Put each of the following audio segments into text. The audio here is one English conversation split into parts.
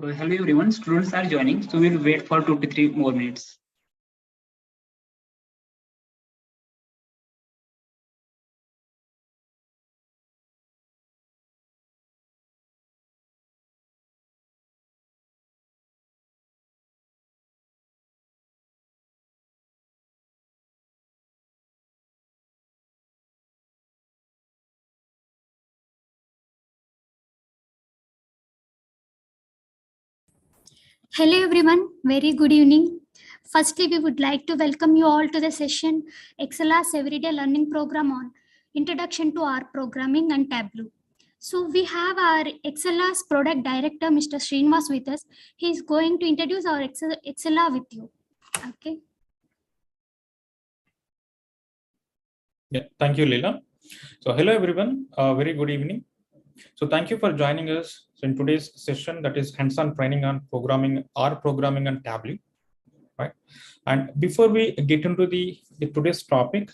Hello everyone, students are joining, so we'll wait for 2 to 3 more minutes. Hello everyone, very good evening. Firstly, we would like to welcome you all to the session ExcelR's Everyday Learning Program on Introduction to R Programming and Tableau. So we have our ExcelR's Product Director, Mr. Srinivas with us. He is going to introduce our ExcelR with you. Okay. Yeah, thank you, Leela. So hello everyone, very good evening. So thank you for joining us in today's session, that is hands-on training on programming, R programming and Tableau, right? And before we get into the today's topic,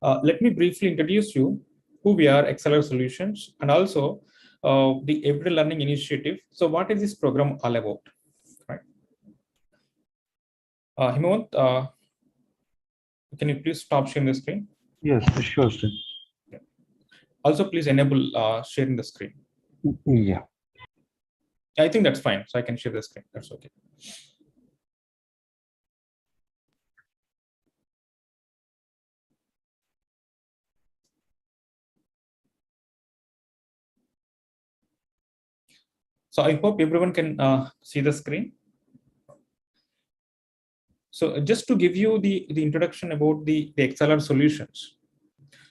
let me briefly introduce you who we are, ExcelR Solutions, and also the Everyday Learning Initiative. So what is this program all about, right? Himant, can you please stop sharing the screen? Yes, sure, sir. Also, please enable sharing the screen. Yeah. I think that's fine. So I can share the screen. That's okay. So I hope everyone can see the screen. So just to give you the introduction about the ExcelR Solutions.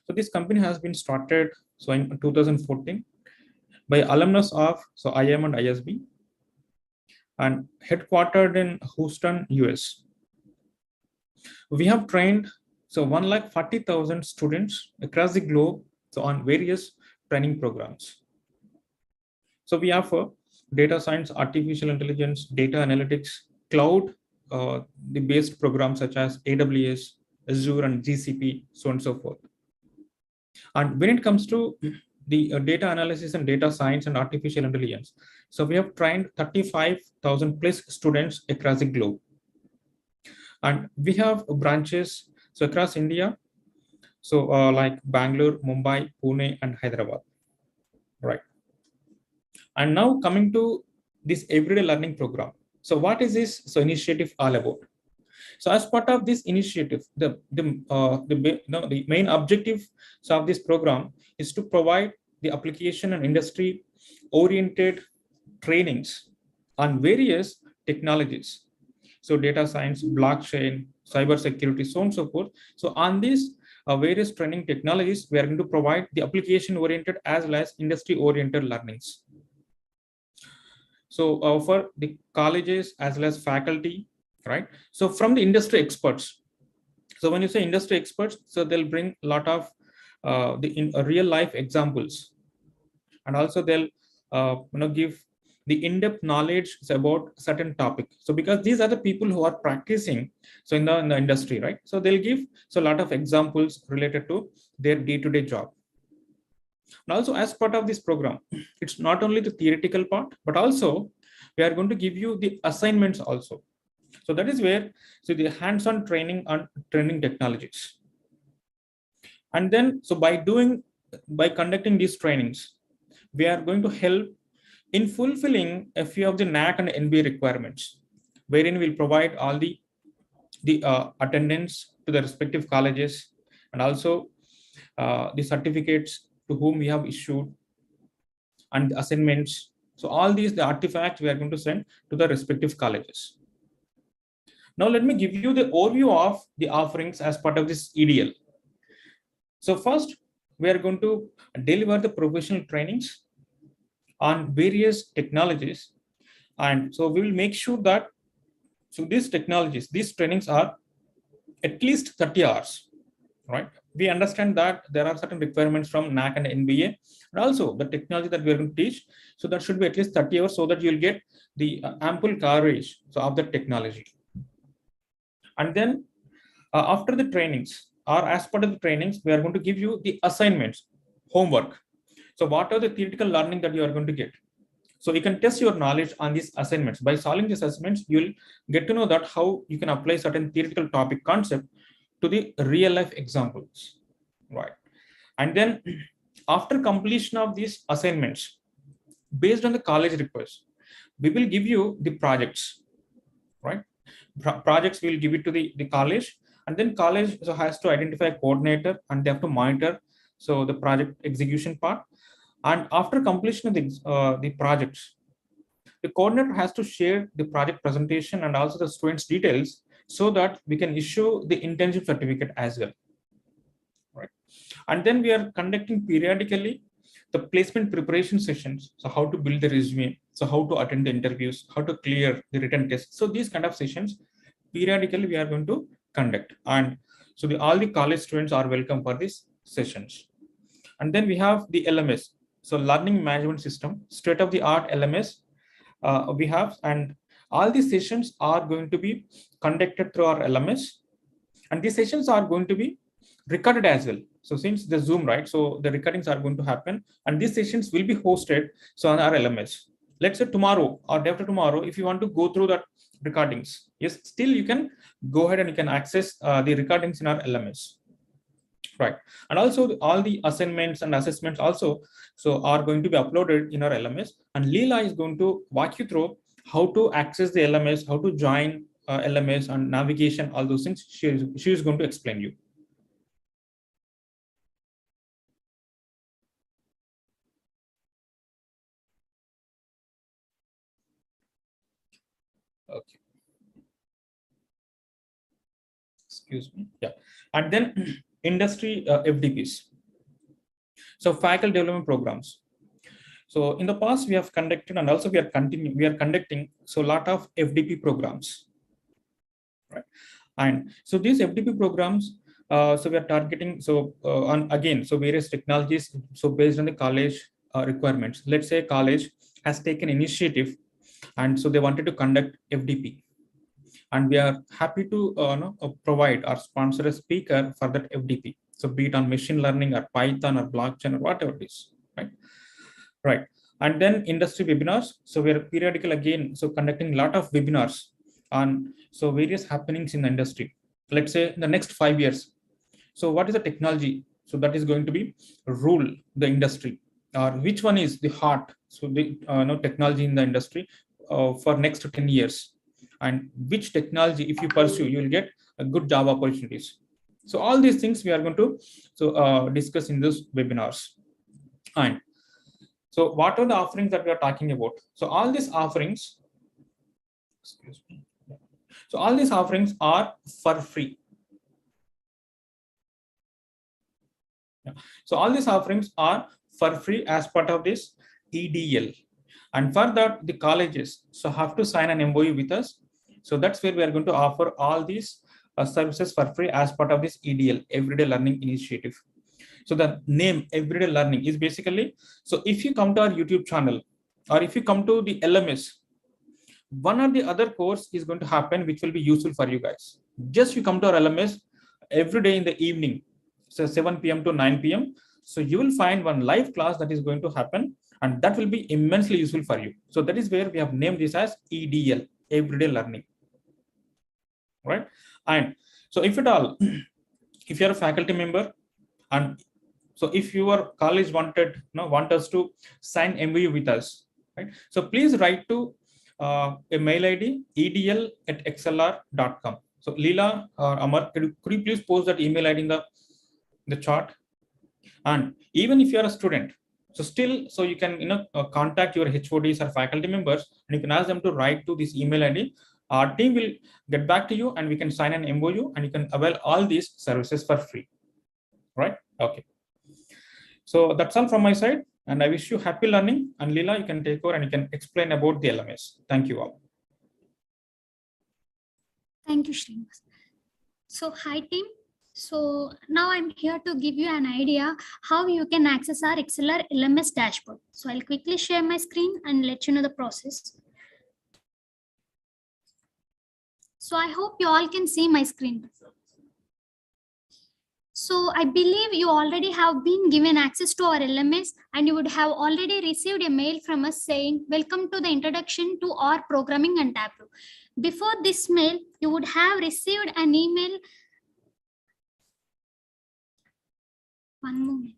So this company has been started in 2014 by alumnus of IIM and ISB, and headquartered in Houston, US. We have trained 140,000 students across the globe on various training programs. So we offer data science, artificial intelligence, data analytics, cloud, the based programs such as AWS, Azure, and GCP, so on and so forth. And when it comes to the data analysis and data science and artificial intelligence, so we have trained 35,000 plus students across the globe. And we have branches across India, like Bangalore, Mumbai, Pune, and Hyderabad, right? And now coming to this everyday learning program. So what is this initiative all about? So as part of this initiative, the main objective of this program is to provide the application and industry oriented trainings on various technologies. So data science, blockchain, cyber security, so on and so forth. So on these various training technologies, we are going to provide the application oriented as well as industry oriented learnings. So for the colleges as well as faculty, right? So from the industry experts. So when you say industry experts, so they'll bring a lot of real life examples, and also they'll give the in-depth knowledge about certain topic. So because these are the people who are practicing in the industry, right? So they'll give a lot of examples related to their day-to-day job. And also as part of this program, it's not only the theoretical part, but also we are going to give you the assignments also. So that is where the hands-on training on training technologies. And then by conducting these trainings, we are going to help in fulfilling a few of the NAC and NBA requirements, wherein we'll provide all the attendance to the respective colleges, and also the certificates to whom we have issued, and the assignments. So all these, the artifacts, we are going to send to the respective colleges. Now let me give you the overview of the offerings as part of this EDL. So first, we are going to deliver the professional trainings on various technologies. And so we will make sure that these technologies, these trainings are at least 30 hours, right? We understand that there are certain requirements from NAC and NBA, and also the technology that we are going to teach. So that should be at least 30 hours so that you'll get the ample coverage of the technology. And then after the trainings, or as part of the trainings, we are going to give you the assignments, homework. So what are the theoretical learning that you are going to get? So you can test your knowledge on these assignments. By solving these assignments, you'll get to know that how you can apply certain theoretical topic concept to the real life examples, right? And then after completion of these assignments, based on the college request, we will give you the projects, right? Projects will give it to the college, and then college so has to identify a coordinator and they have to monitor so the project execution part. And after completion of the projects, the coordinator has to share the project presentation and also the students' details so that we can issue the internship certificate as well, right? And then we are conducting periodically the placement preparation sessions. So how to build the resume, so how to attend the interviews, how to clear the written tests. So these kind of sessions periodically we are going to conduct. And so all the college students are welcome for these sessions. And then we have the LMS. So learning management system, state of the art LMS we have, and all these sessions are going to be conducted through our LMS, and these sessions are going to be recorded as well. So since the Zoom, right, so the recordings are going to happen, and these sessions will be hosted so on our LMS. Let's say tomorrow or day after tomorrow, if you want to go through that recordings, yes, still you can go ahead and you can access the recordings in our LMS, right? And also all the assignments and assessments also so are going to be uploaded in our LMS, and Leela is going to walk you through how to access the LMS, how to join LMS and navigation, all those things she is going to explain you. Okay. Excuse me. Yeah. And then industry FDPs. So faculty development programs. So in the past we have conducted, and also we are conducting so a lot of FDP programs, right? And so these FDP programs, so we are targeting on again so various technologies so based on the college requirements. Let's say college has taken initiative and so they wanted to conduct FDP, and we are happy to provide or sponsor a speaker for that FDP. So be it on machine learning or Python or blockchain or whatever it is, right? Right. And then industry webinars. So we are periodical again, so conducting a lot of webinars on so various happenings in the industry. Let's say in the next 5 years. So what is the technology? So that is going to be rule the industry, or which one is the heart? So the technology in the industry for next 10 years, and which technology if you pursue you will get a good job opportunities. So all these things we are going to discuss in those webinars. And so what are the offerings that we are talking about? So all these offerings, excuse me. So all these offerings are for free. Yeah. So all these offerings are for free as part of this EDL. And for that, the colleges so have to sign an MOU with us. So that's where we are going to offer all these services for free as part of this EDL, Everyday Learning Initiative. So the name Everyday Learning is basically, so if you come to our YouTube channel or if you come to the LMS, one or the other course is going to happen which will be useful for you guys. Just you come to our LMS every day in the evening, so 7 p.m. to 9 p.m. So you will find one live class that is going to happen, and that will be immensely useful for you. So that is where we have named this as EDL, Everyday Learning, right? And so if at all, if you're a faculty member, and so if your college want us to sign MOU with us, right? So please write to a mail ID edl@excelr.com. So Leela or Amar, could you please post that email ID in the chart? And even if you are a student, so still, so you can contact your HODs or faculty members, and you can ask them to write to this email ID. Our team will get back to you, and we can sign an MOU, and you can avail all these services for free, right? Okay. So that's all from my side, and I wish you happy learning. And Leela, you can take over and you can explain about the LMS. Thank you all. Thank you, Srinivas. So hi team. So now I'm here to give you an idea how you can access our ExcelR LMS dashboard. So I'll quickly share my screen and let you know the process. So I hope you all can see my screen. So I believe you already have been given access to our LMS and you would have already received a mail from us saying, welcome to the introduction to R programming and Tableau. Before this mail, you would have received an email. One moment.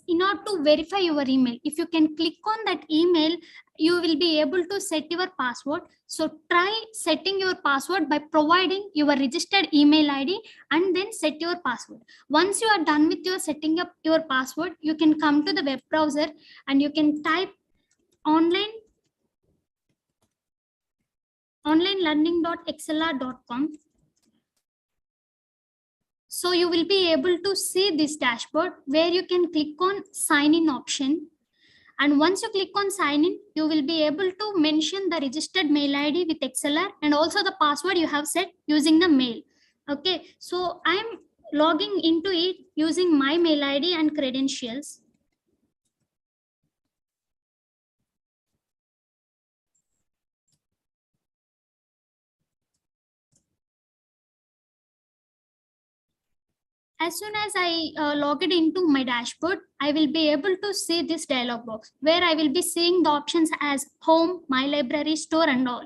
In order to verify your email, if you can click on that email, you will be able to set your password. So try setting your password by providing your registered email ID and then set your password. Once you are done with your setting up your password, you can come to the web browser and you can type onlinelearning.excelr.com. So you will be able to see this dashboard where you can click on sign in option. And once you click on sign in, you will be able to mention the registered mail ID with ExcelR and also the password you have set using the mail. Okay, so I'm logging into it using my mail ID and credentials. As soon as I log it into my dashboard, I will be able to see this dialog box where I will be seeing the options as home, my library, store and all.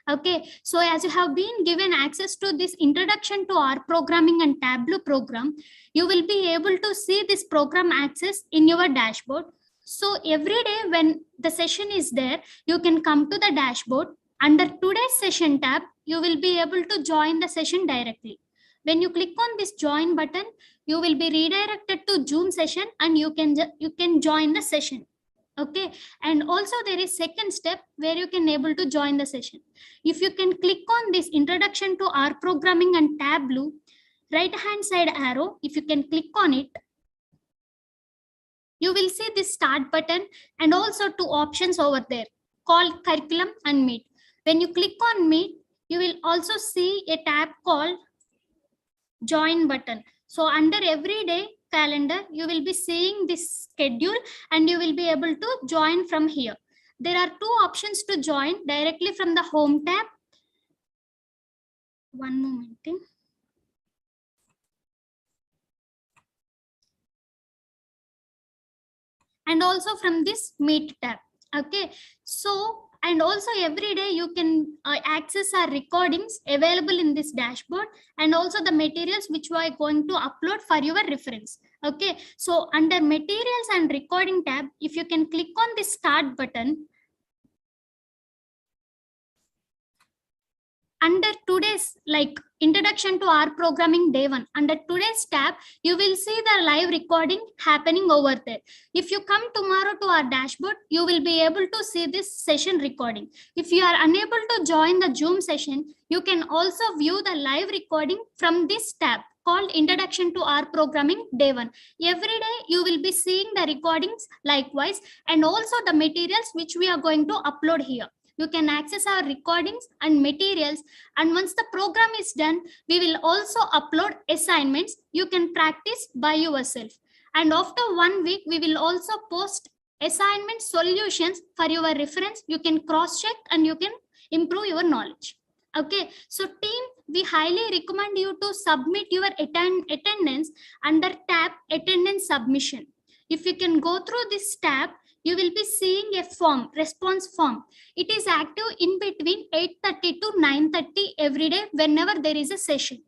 Okay, so as you have been given access to this introduction to R programming and Tableau program, you will be able to see this program access in your dashboard. So every day when the session is there, you can come to the dashboard. Under today's session tab, you will be able to join the session directly. When you click on this join button, you will be redirected to Zoom session and you can join the session. Okay, and also there is second step where you can able to join the session. If you can click on this introduction to R programming and Tableau, right hand side arrow, if you can click on it, you will see this start button and also two options over there called curriculum and meet. When you click on meet, you will also see a tab called join button. So under everyday calendar, you will be seeing this schedule and you will be able to join from here. There are two options to join directly from the home tab. One moment. And also from this meet tab. Okay, so and also every day you can access our recordings available in this dashboard and also the materials which we are going to upload for your reference. Okay, so under materials and recording tab, if you can click on the start button, under today's introduction to R programming day 1, under today's tab, you will see the live recording happening over there. If you come tomorrow to our dashboard, you will be able to see this session recording. If you are unable to join the Zoom session, you can also view the live recording from this tab called introduction to R programming day 1. Every day you will be seeing the recordings likewise and also the materials which we are going to upload here. You can access our recordings and materials, and once the program is done, we will also upload assignments you can practice by yourself. And after 1 week, we will also post assignment solutions for your reference. You can cross check and you can improve your knowledge. Okay, so team, we highly recommend you to submit your attendance under tab attendance submission. If you can go through this tab, you will be seeing a form, response form. It is active in between 8:30 to 9:30 every day whenever there is a session.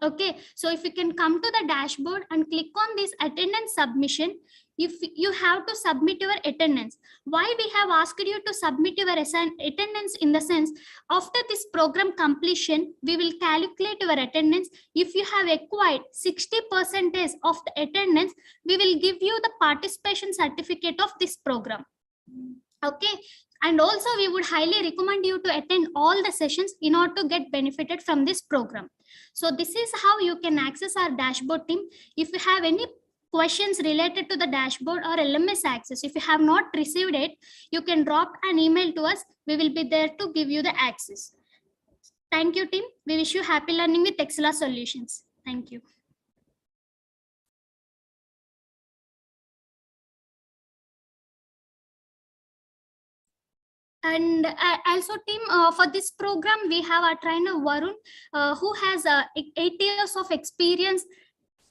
Okay, so if you can come to the dashboard and click on this attendance submission, if you have to submit your attendance. Why we have asked you to submit your attendance in the sense, after this program completion, we will calculate your attendance. If you have acquired 60% of the attendance, we will give you the participation certificate of this program. Okay, and also we would highly recommend you to attend all the sessions in order to get benefited from this program. So this is how you can access our dashboard team. If you have any questions related to the dashboard or LMS access, if you have not received it, you can drop an email to us. We will be there to give you the access. Thank you, team. We wish you happy learning with ExcelR solutions. Thank you. And also team, for this program we have our trainer Varun, who has 8 years of experience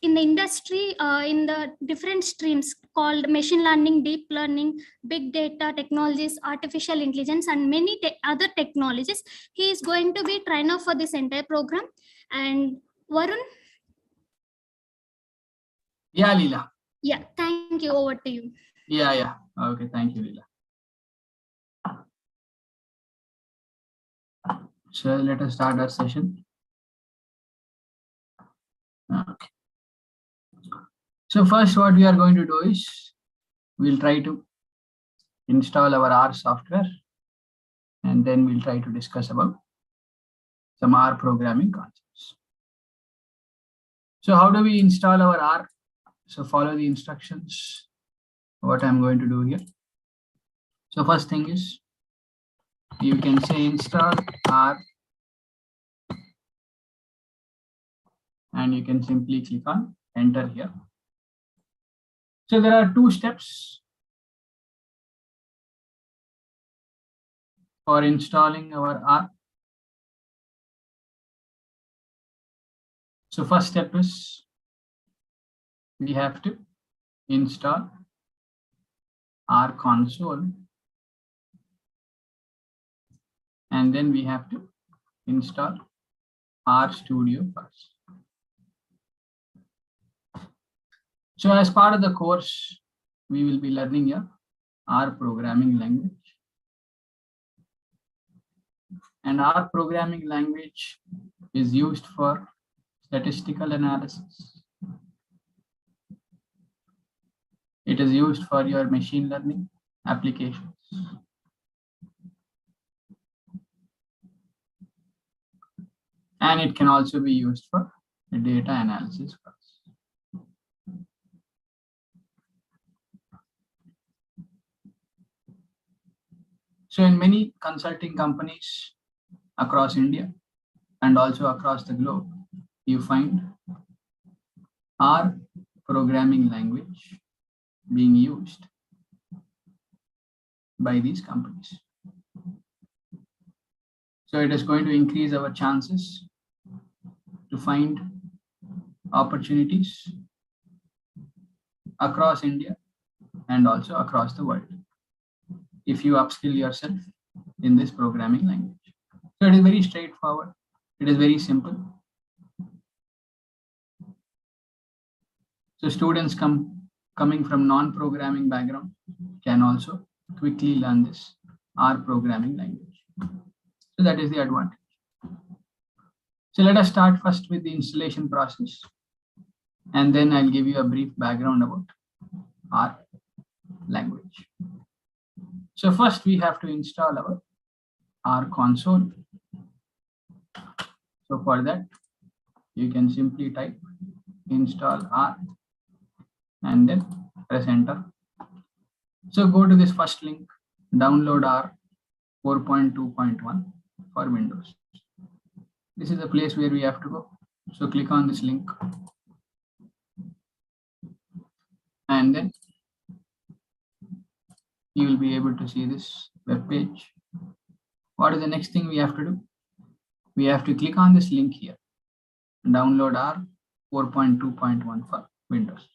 in the industry, in the different streams called machine learning, deep learning, big data technologies, artificial intelligence, and many other technologies. He is going to be trainer for this entire program. And Varun, Yeah, Leela. yeah, thank you. Over to you. Yeah. Okay, thank you, Leela. So let us start our session. Okay. So first, what we are going to do is we'll try to install our R software, and then we'll try to discuss about some R programming concepts. So how do we install our R? So follow the instructions, what I'm going to do here. So first thing is, you can say install R, and you can simply click on enter here. So there are two steps for installing our R. So first step is we have to install R console, and then we have to install RStudio first. So as part of the course, we will be learning here R programming language. And R programming language is used for statistical analysis. It is used for your machine learning applications. And it can also be used for data analysis. So in many consulting companies across India and also across the globe, you find R programming language being used by these companies. So it is going to increase our chances to find opportunities across India and also across the world if you upskill yourself in this programming language. So it is very straightforward. It is very simple. So students coming from non-programming background can also quickly learn this R programming language. So that is the advantage. So let us start first with the installation process, and then I'll give you a brief background about R language. So first we have to install our R console. So for that, you can simply type install R and then press enter. So go to this first link, download R 4.2.1 for Windows. This is the place where we have to go. So click on this link, and then you will be able to see this web page. What is the next thing we have to do? We have to click on this link here, download R 4.2.1 for Windows.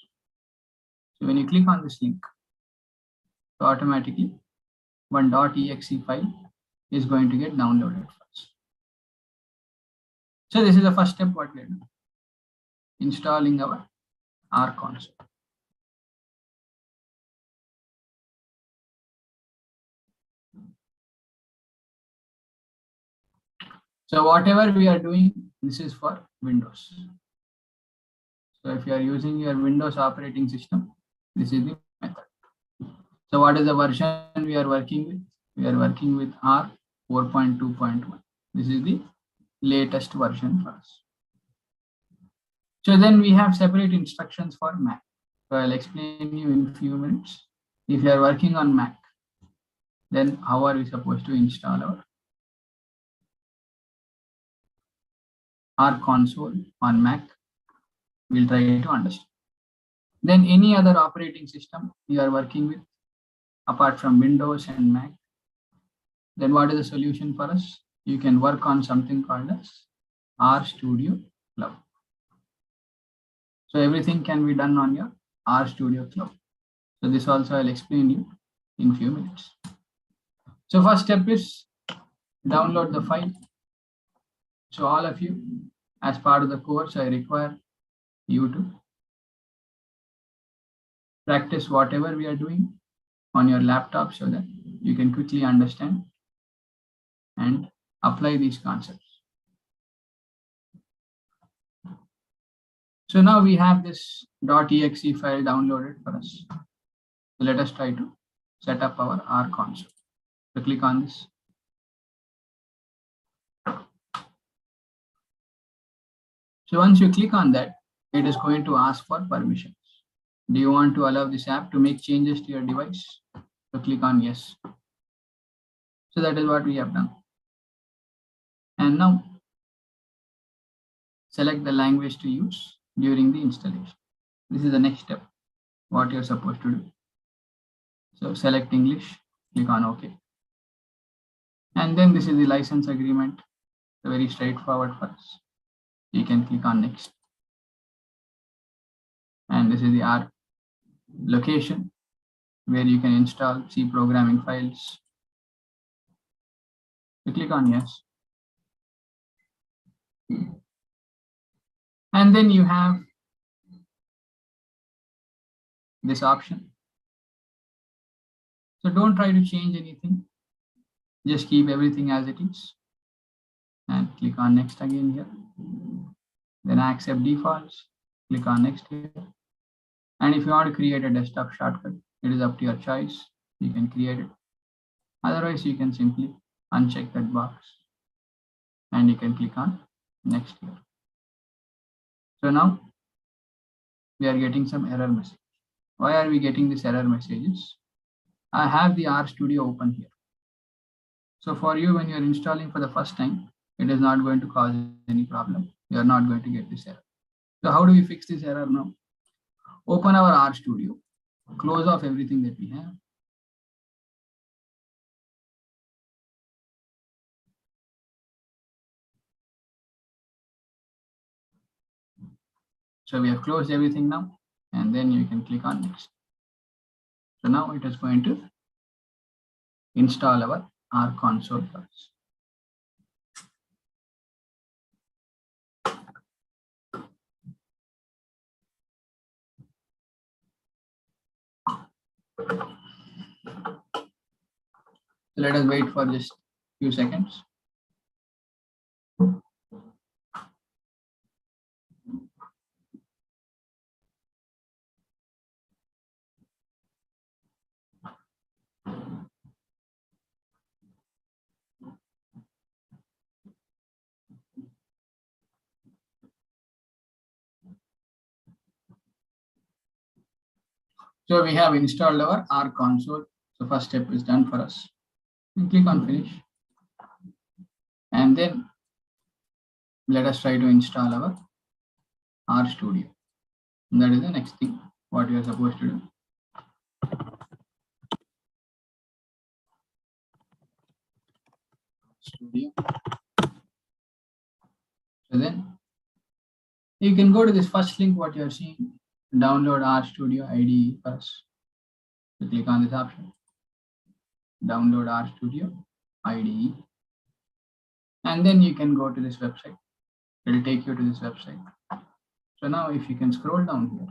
So when you click on this link, so automatically one .exe file is going to get downloaded first. So this is the first step what we are doing, installing our R console. So whatever we are doing, this is for Windows. So if you are using your Windows operating system, this is the method. So what is the version we are working with? We are working with R 4.2.1. This is the latest version for us. So then we have separate instructions for Mac. So I'll explain you in a few minutes. If you are working on Mac, then how are we supposed to install our R console on Mac? We'll try to understand. Then any other operating system you are working with apart from Windows and Mac, then what is the solution for us? You can work on something called as RStudio Cloud. So everything can be done on your RStudio Cloud. So this also I'll explain you in few minutes. So first step is download the file. So all of you, as part of the course, I require you to practice whatever we are doing on your laptop so that you can quickly understand and apply these concepts. So now we have this .exe file downloaded for us. So let us try to set up our R console. So click on this. So once you click on that, it is going to ask for permissions. Do you want to allow this app to make changes to your device? So click on yes. So that is what we have done. And now select the language to use during the installation. This is the next step, what you're supposed to do. So select English, click on OK. And then this is the license agreement. Very straightforward for us. You can click on next. And this is the R location where you can install C programming files. You click on yes. And then you have this option. So don't try to change anything. Just keep everything as it is. And click on next again here. Then accept defaults. Click on next here. And if you want to create a desktop shortcut, it is up to your choice. You can create it. Otherwise, you can simply uncheck that box. And you can click on next here. So now we are getting some error message. Why are we getting this error messages? I have the RStudio open here. So for you, when you're installing for the first time, it is not going to cause any problem. You are not going to get this error. So how do we fix this error now? Open our RStudio, close off everything that we have. So we have closed everything now, and then you can click on next. So now it is going to install our R console first. So let us wait for just a few seconds. So we have installed our R console. So first step is done for us. And click on finish. And then let us try to install our RStudio. And that is the next thing, what you are supposed to do. Studio. So then you can go to this first link, what you are seeing, download RStudio IDE first. So click on this option, download RStudio IDE. And then you can go to this website. It will take you to this website. So now if you can scroll down here,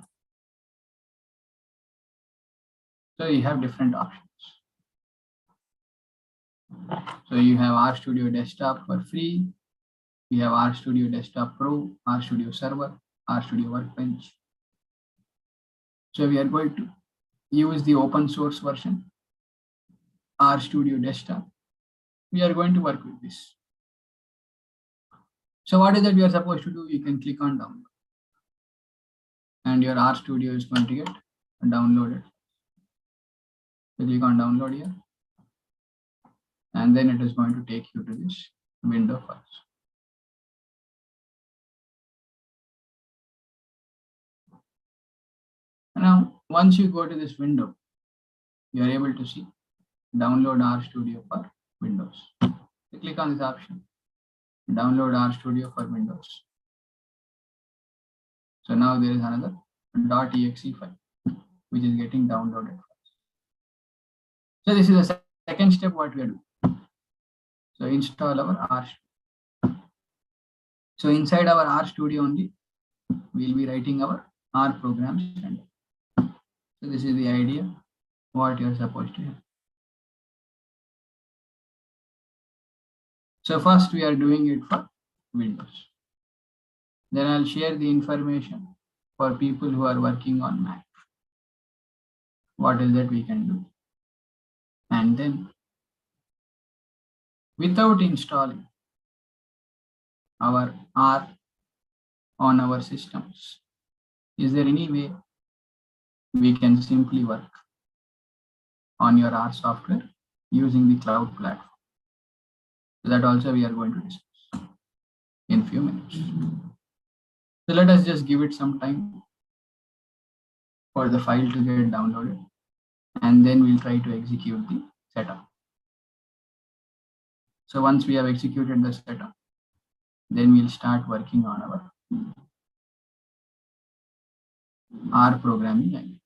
so you have different options. So you have RStudio Desktop for free. You have RStudio Desktop Pro, RStudio Server, RStudio Workbench. So we are going to use the open source version, RStudio Desktop. We are going to work with this. So what is that we are supposed to do? You can click on download. And your RStudio is going to get downloaded. So click on download here. And then it is going to take you to this window first. Now, once you go to this window, you are able to see download RStudio for Windows. You click on this option, download RStudio for Windows. So now there is another .exe file which is getting downloaded. So this is the second step what we are doing. So install our RStudio. So inside our RStudio only, we'll be writing our R programs. So this is the idea what you're supposed to have. So first we are doing it for Windows. Then I'll share the information for people who are working on Mac. What is that we can do? And then without installing our R on our systems, is there any way we can simply work on your R software using the cloud platform? So that also we are going to discuss in few minutes. So let us just give it some time for the file to get downloaded, and then we'll try to execute the setup. So once we have executed the setup, then we'll start working on our R programming language.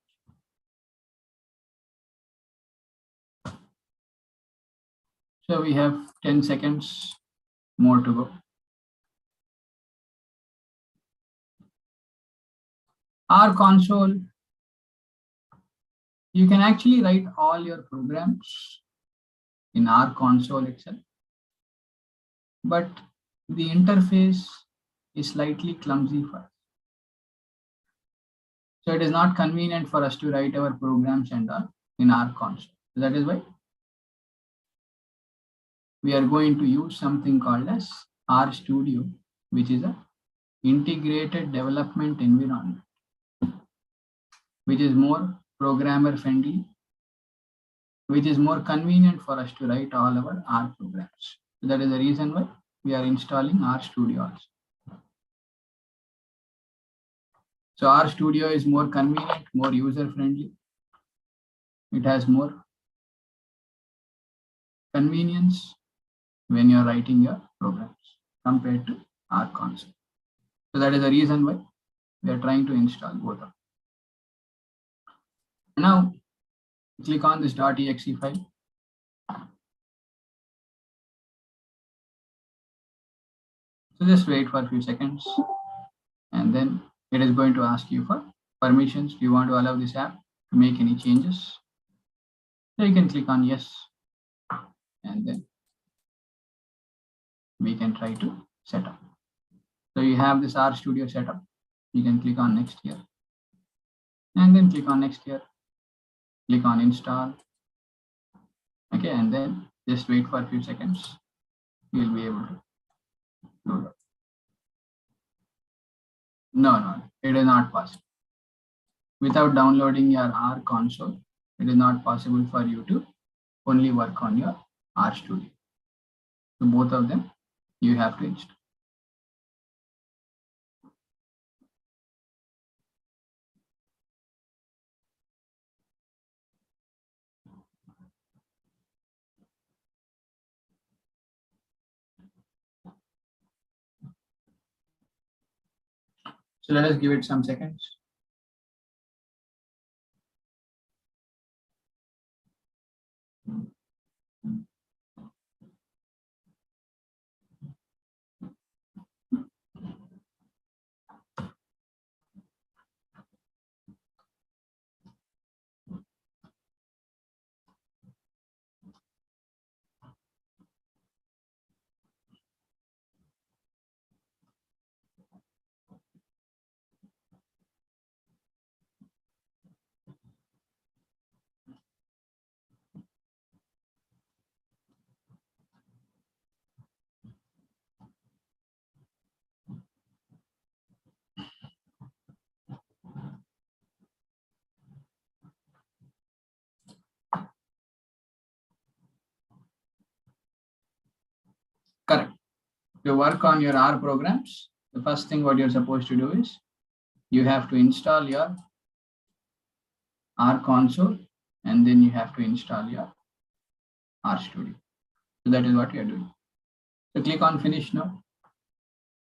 So we have 10 seconds more to go. R console, you can actually write all your programs in R console itself, but the interface is slightly clumsy for us. So it is not convenient for us to write our programs and all in R console. So that is why we are going to use something called as RStudio, which is a integrated development environment, which is more programmer friendly, which is more convenient for us to write all our R programs. So that is the reason why we are installing RStudio also. So RStudio is more convenient, more user friendly. It has more convenience when you are writing your programs compared to R console. So that is the reason why we are trying to install both of them. Now click on this .exe file. So just wait for a few seconds, and then it is going to ask you for permissions. Do you want to allow this app to make any changes? So you can click on yes, and then we can try to set up. So you have this RStudio setup. You can click on next here, and then click on next here. Click on install. Okay, and then just wait for a few seconds. You'll be able to load up. No, it is not possible. Without downloading your R console, it is not possible for you to only work on your RStudio. So both of them you have to install. So let us give it some seconds. Correct. To work on your R programs, the first thing what you're supposed to do is you have to install your R console, and then you have to install your RStudio. So that is what we are doing. So click on finish now.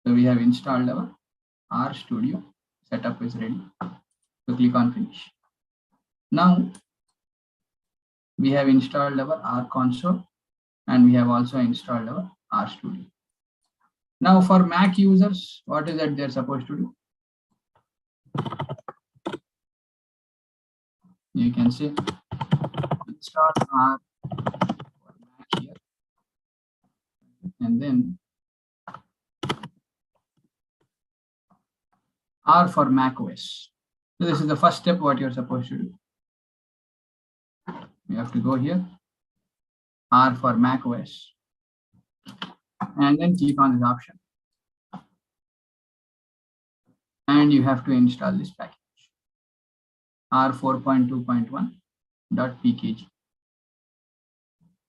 So we have installed our RStudio. Setup is ready. So click on finish. Now we have installed our R console and we have also installed our RStudio. Now for Mac users, what is that they're supposed to do? You can say install R for Mac here, and then R for Mac OS. So this is the first step what you're supposed to do. You have to go here, R for Mac OS, and then click on this option. And you have to install this package, R4.2.1.pkg.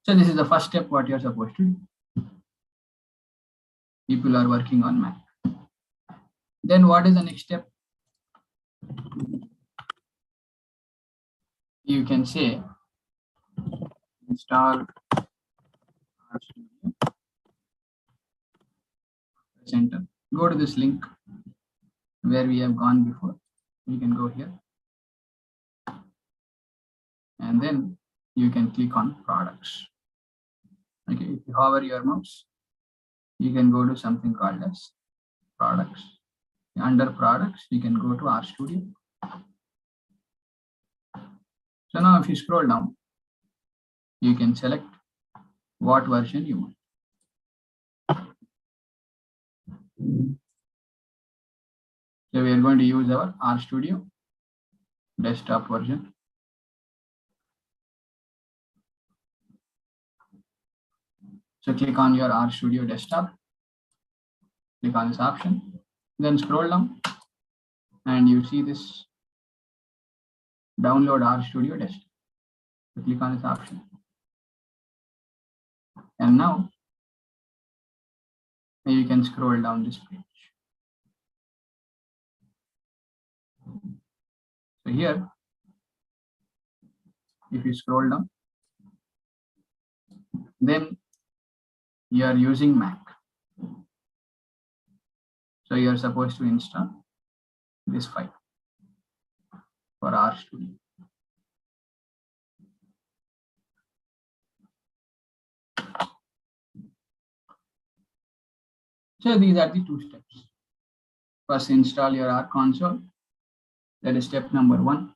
So this is the first step what you're supposed to do. People are working on Mac. Then what is the next step? You can say install RStudio. Press enter. Go to this link where we have gone before. You can go here. And then you can click on products. Okay, if you hover your mouse, you can go to something called as products. Under products, you can go to RStudio. So now if you scroll down, you can select what version you want. So we are going to use our RStudio desktop version. So click on your RStudio desktop, click on this option, then scroll down and you see this download RStudio desktop. So click on this option. And now you can scroll down this page. So here, if you scroll down, then you are using Mac. So you are supposed to install this file for RStudio. So these are the two steps. First, install your R console. That is step number 1.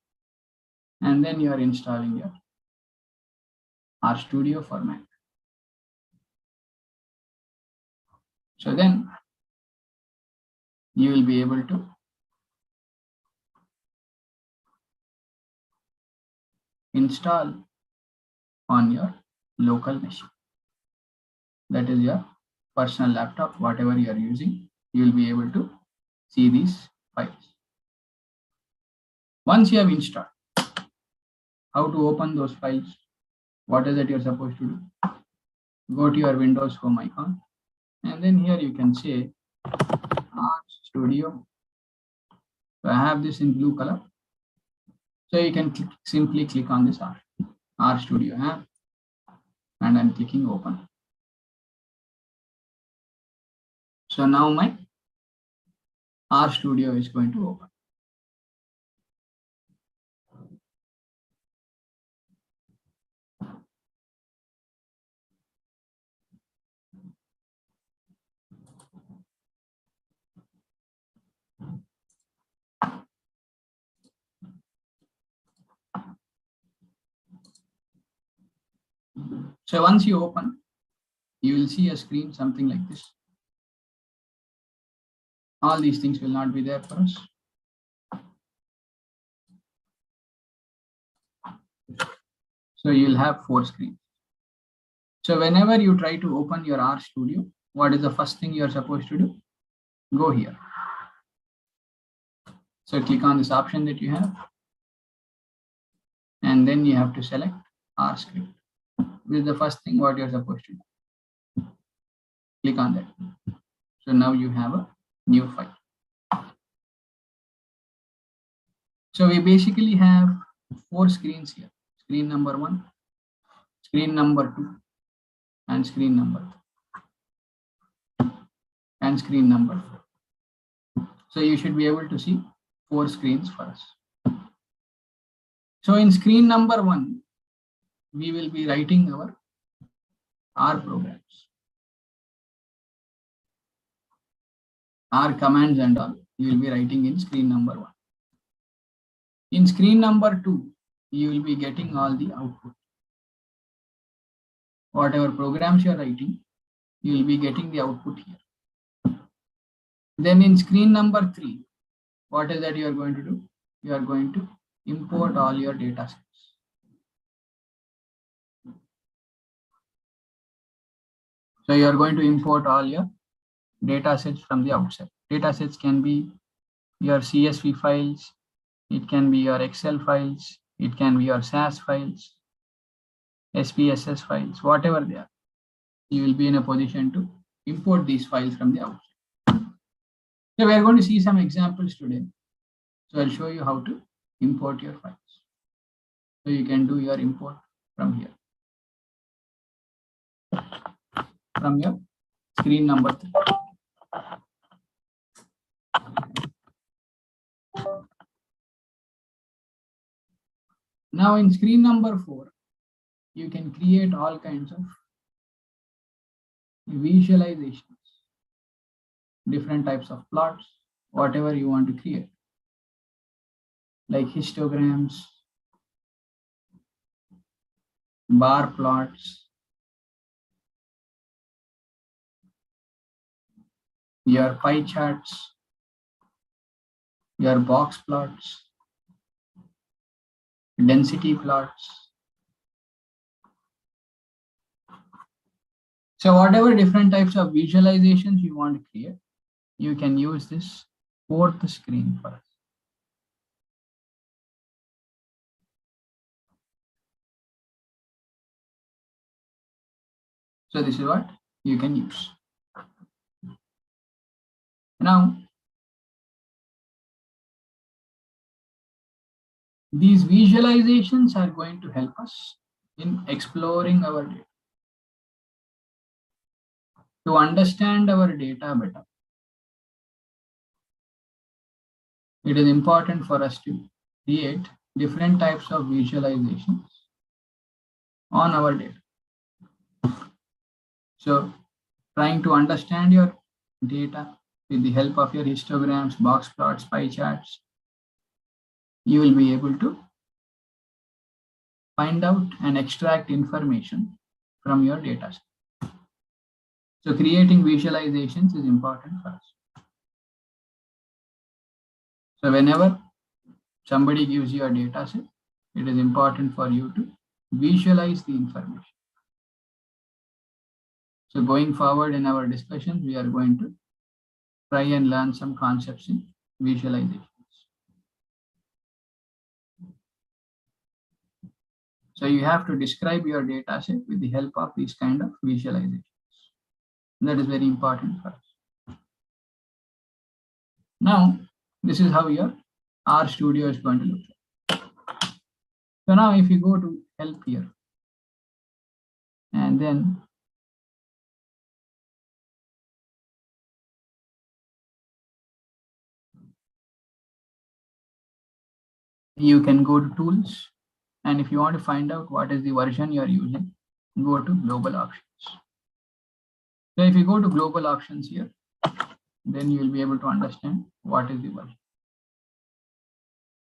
And then you are installing your RStudio for Mac. So then you will be able to install on your local machine. That is your personal laptop, whatever you are using, you will be able to see these files. Once you have installed, how to open those files? What is it you're supposed to do? Go to your Windows home icon, and then here you can say RStudio. So I have this in blue color. So you can simply click on this RStudio app, and I'm clicking open. So now my RStudio is going to open. So once you open, you will see a screen something like this. All these things will not be there for us. So you'll have 4 screens. So whenever you try to open your RStudio, what is the first thing you're supposed to do? Go here. So click on this option that you have. And then you have to select R script. This is the first thing what you're supposed to do. Click on that. So now you have a new file. So we basically have 4 screens here. Screen number 1, screen number 2, and screen number 3 and screen number 4. So you should be able to see 4 screens for us. So in screen number 1, we will be writing our R programs, R commands and all. You will be writing in screen number 1. In screen number 2, you will be getting all the output. Whatever programs you are writing, you will be getting the output here. Then in screen number 3, what is that you are going to do? You are going to import all your data sets. So you are going to import all your data sets from the outside. Data sets can be your CSV files, it can be your Excel files, it can be your SAS files, SPSS files, whatever they are. You will be in a position to import these files from the outside. So we are going to see some examples today. So I'll show you how to import your files. So you can do your import from here, from your screen number 3. Now in screen number 4, you can create all kinds of visualizations, different types of plots, whatever you want to create, like histograms, bar plots, your pie charts, your box plots, density plots. So whatever different types of visualizations you want to create, you can use this 4th screen for us. So this is what you can use. Now, these visualizations are going to help us in exploring our data, to understand our data better. It is important for us to create different types of visualizations on our data. So trying to understand your data with the help of your histograms, box plots, pie charts, you will be able to find out and extract information from your data set. So creating visualizations is important for us. So whenever somebody gives you a data set, it is important for you to visualize the information. So going forward in our discussions, we are going to try and learn some concepts in visualizations. So you have to describe your data set with the help of these kind of visualizations. That is very important for us. Now, this is how your RStudio is going to look like. So now if you go to help here, and then you can go to tools, and if you want to find out what is the version you are using, go to global options. So if you go to global options here, then you will be able to understand what is the version.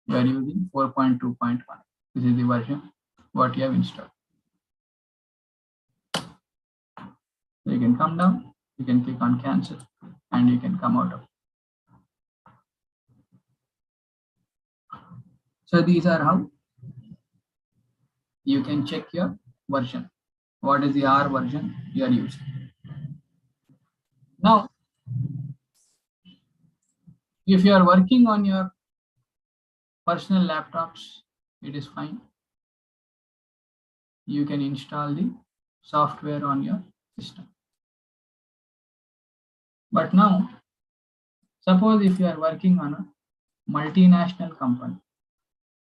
You are using 4.2.1. This is the version what you have installed. So you can come down, you can click on cancel, and you can come out of it. So these are how you can check your version. What is the R version you are using? Now, if you are working on your personal laptops, it is fine. You can install the software on your system. But now, suppose if you are working on a multinational company,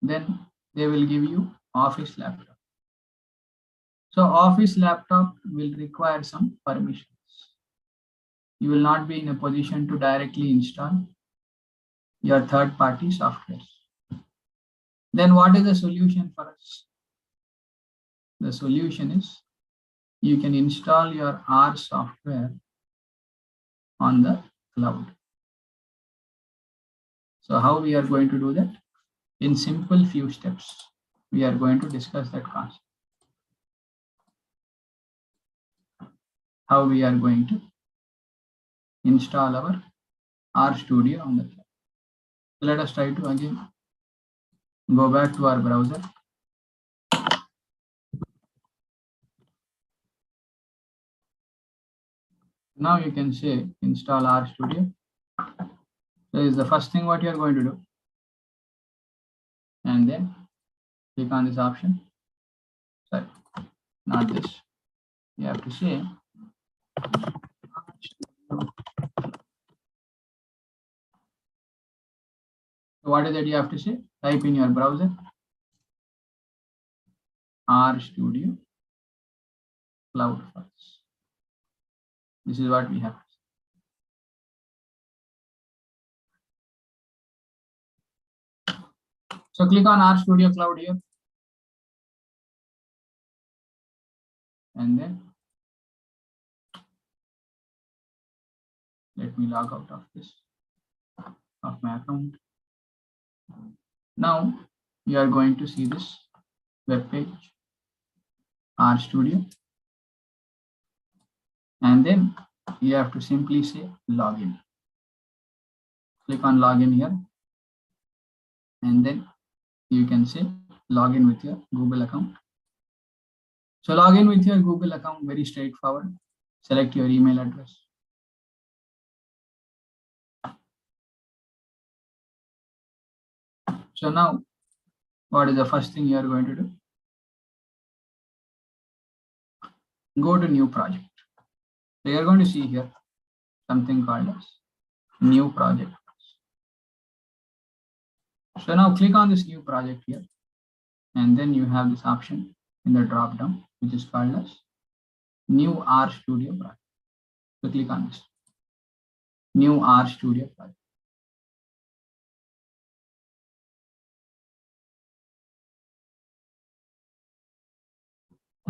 then they will give you office laptop. So Office laptop will require some permissions. You will not be in a position to directly install your third-party software. Then what is the solution for us? The solution is you can install your R software on the cloud. So how we are going to do that? In simple few steps, we are going to discuss that concept. How we are going to install our RStudio on the cloud. So let us try to again go back to our browser. Now you can say install RStudio. So is the first thing what you are going to do. And then click on this option. Sorry, not this. You have to say so what is it you have to say? Type in your browser RStudio Cloud Files. This is what we have. So click on RStudio Cloud here. And then let me log out of this, of my account. Now you are going to see this web page, RStudio. And then you have to simply say login. Click on login here. And then you can say login with your Google account. So log in with your Google account, very straightforward. Select your email address. So now, what is the first thing you are going to do? Go to new project. So you are going to see here something called as new project. So now click on this new project here. And then you have this option in the drop down, which is called as new RStudio project. So click on this new RStudio project.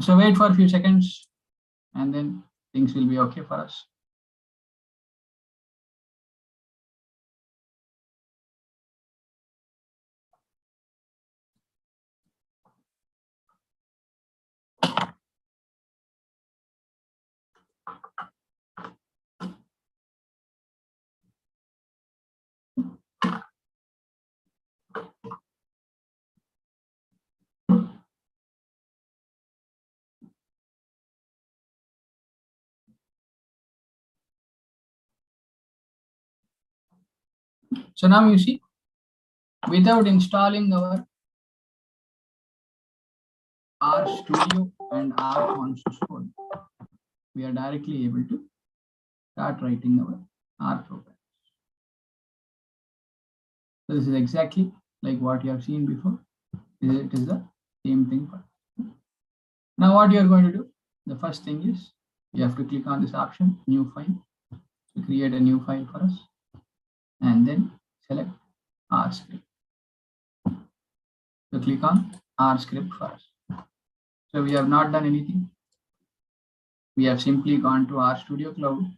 So wait for a few seconds and then things will be okay for us. So now you see, without installing our RStudio and RConsole code, we are directly able to start writing our R program. So this is exactly like what you have seen before. It is the same thing. Now what you are going to do? The first thing is you have to click on this option, new file, to create a new file for us, and then select R script. So click on R script first. So we have not done anything. We have simply gone to RStudio Cloud,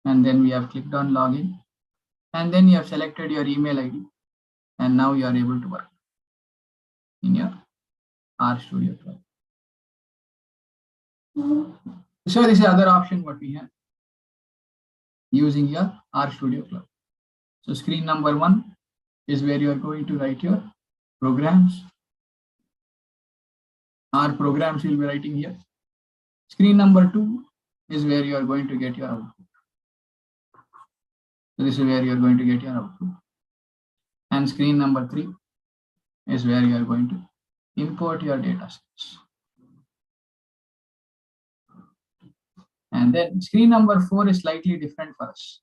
and then we have clicked on login, and then you have selected your email ID, and now you are able to work in your RStudio Cloud. So this is the other option what we have using your RStudio Cloud. So screen number 1 is where you are going to write your programs. R programs you will be writing here. Screen number 2 is where you are going to get your output. So this is where you are going to get your output. And screen number 3 is where you are going to import your data sets. And then screen number 4 is slightly different for us.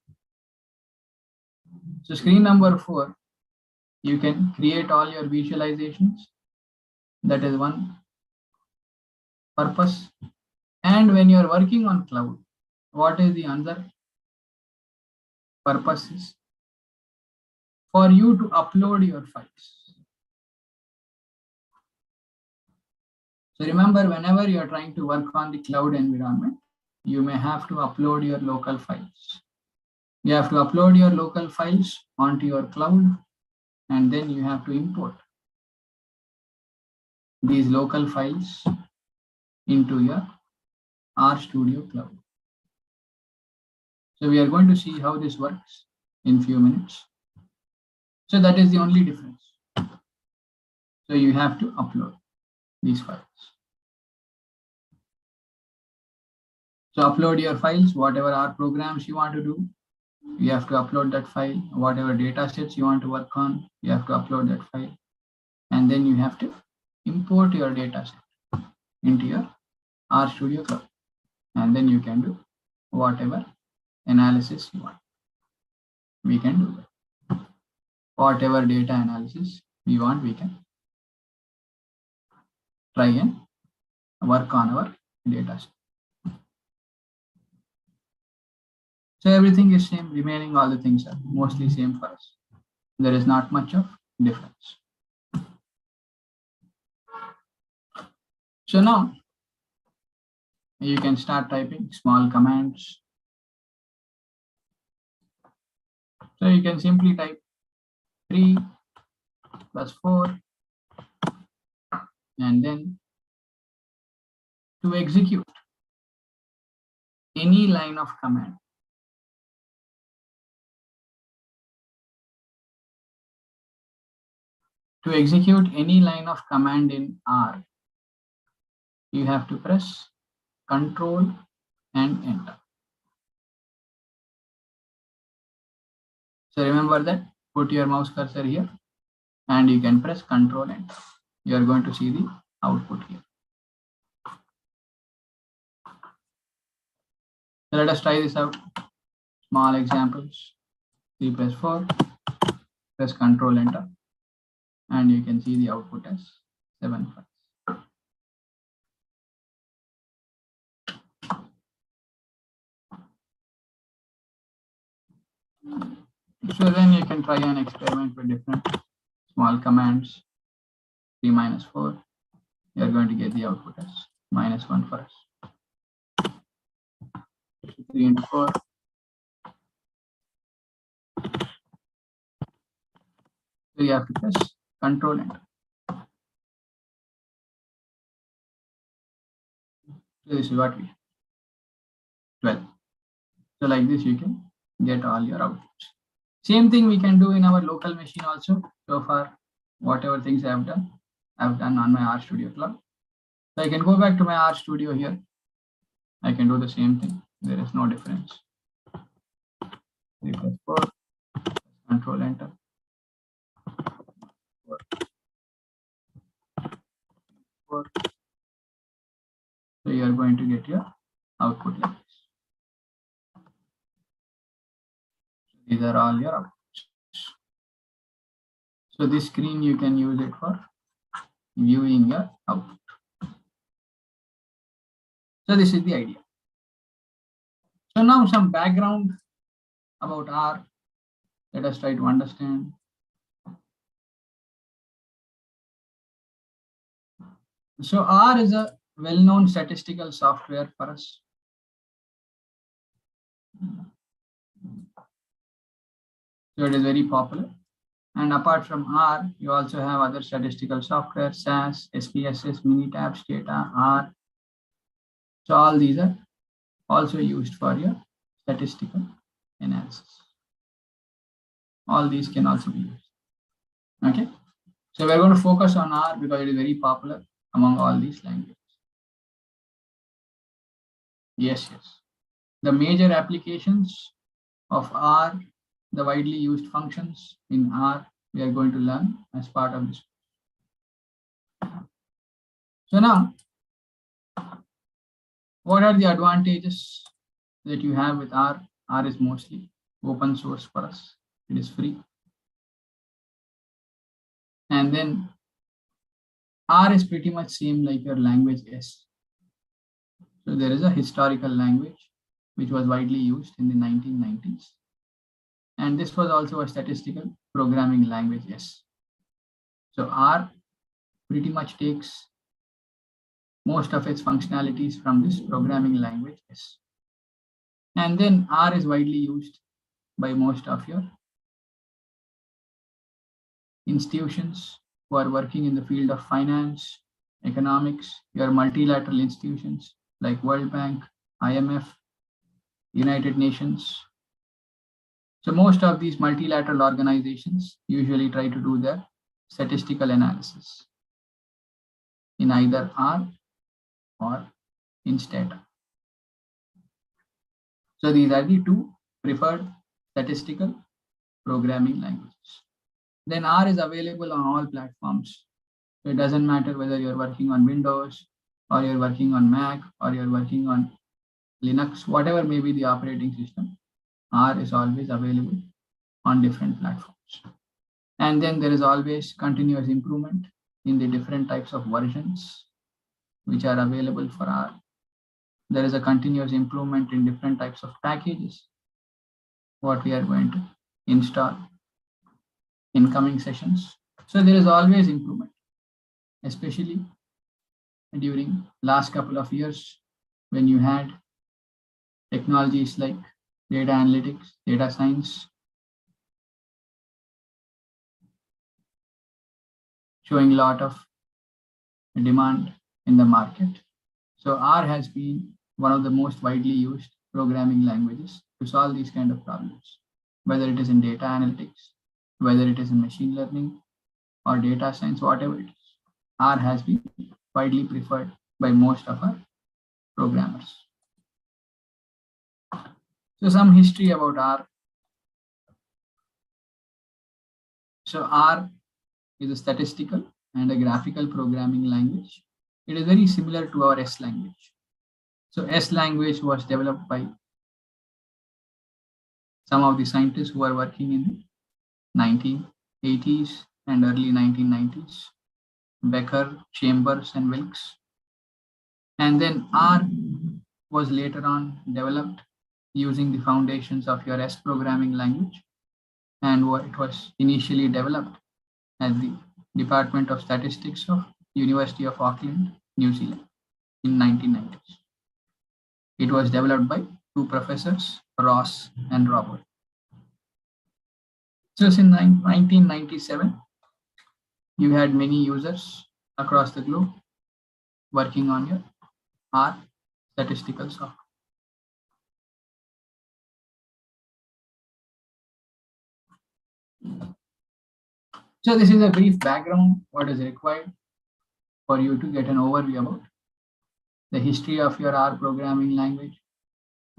So screen number 4, you can create all your visualizations. That is one. purpose. And when you are working on cloud, what is the other purpose is for you to upload your files. So remember, whenever you are trying to work on the cloud environment, you may have to upload your local files. You have to upload your local files onto your cloud, and then you have to import these local files into your RStudio cloud. So we are going to see how this works in few minutes. So that is the only difference. So you have to upload these files. So upload your files, whatever R programs you want to do, you have to upload that file. Whatever data sets you want to work on, you have to upload that file. And then you have to import your data set into your RStudio cloud. And then you can do whatever analysis you want. We can do that. Whatever data analysis we want, we can try and work on our data set. So everything is same, remaining all the things are mostly same for us. There is not much of difference. So now you can start typing small commands. So you can simply type 3 plus 4 and then to execute any line of command. To execute any line of command in R, you have to press Control and Enter. So remember that, put your mouse cursor here and you can press Control Enter. You are going to see the output here. So let us try this out. Small examples. 3 plus 4, press Control Enter, and you can see the output as 7 files. So then you can try and experiment with different small commands. 3 minus 4, you are going to get the output as -1 for us. 3 into 4. So you have to press Control Enter. So this is what we have. 12. So like this you can get all your outputs. Same thing we can do in our local machine also. So far, whatever things I have done on my RStudio cloud. So I can go back to my RStudio here. I can do the same thing. There is no difference. 3 plus 4, Control Enter. 4. So you are going to get your output like this. These are all your outputs. So this screen you can use it for viewing your output. So this is the idea. So now some background about R. Let us try to understand. So R is a well-known statistical software for us. So it is very popular. And apart from R, you also have other statistical software, SAS, SPSS, Minitab, Stata, R. So all these are also used for your statistical analysis. All these can also be used. Okay. So we're going to focus on R because it is very popular among all these languages. Yes. The major applications of R, the widely used functions in R, we are going to learn as part of this. So now, what are the advantages that you have with R? R is mostly open source for us. It is free. And then R is pretty much same like your language S. So there is a historical language which was widely used in the 1990s. And this was also a statistical programming language, yes. So R pretty much takes most of its functionalities from this programming language, yes. And then R is widely used by most of your institutions who are working in the field of finance, economics, your multilateral institutions like World Bank, IMF, United Nations. So most of these multilateral organizations usually try to do their statistical analysis in either R or in Stata. So these are the two preferred statistical programming languages. Then R is available on all platforms. So it doesn't matter whether you're working on Windows or you're working on Mac or you're working on Linux, whatever may be the operating system, R is always available on different platforms. And then there is always continuous improvement in the different types of versions which are available for R. There is a continuous improvement in different types of packages, what we are going to install in coming sessions. So there is always improvement, especially during last couple of years when you had technologies like data analytics, data science, showing a lot of demand in the market. So R has been one of the most widely used programming languages to solve these kind of problems, whether it is in data analytics, whether it is in machine learning or data science, whatever it is. R has been widely preferred by most of our programmers. So some history about R. So R is a statistical and a graphical programming language. It is very similar to our S language. So S language was developed by some of the scientists who are working in the 1980s and early 1990s, Becker, Chambers, and Wilkes. And then R was later on developed using the foundations of your S programming language. And it was initially developed at the Department of Statistics of University of Auckland, New Zealand in 1990s. It was developed by two professors, Ross and Robert. So in 1997, you had many users across the globe working on your R statistical software. So this is a brief background, what is required for you to get an overview about the history of your R programming language,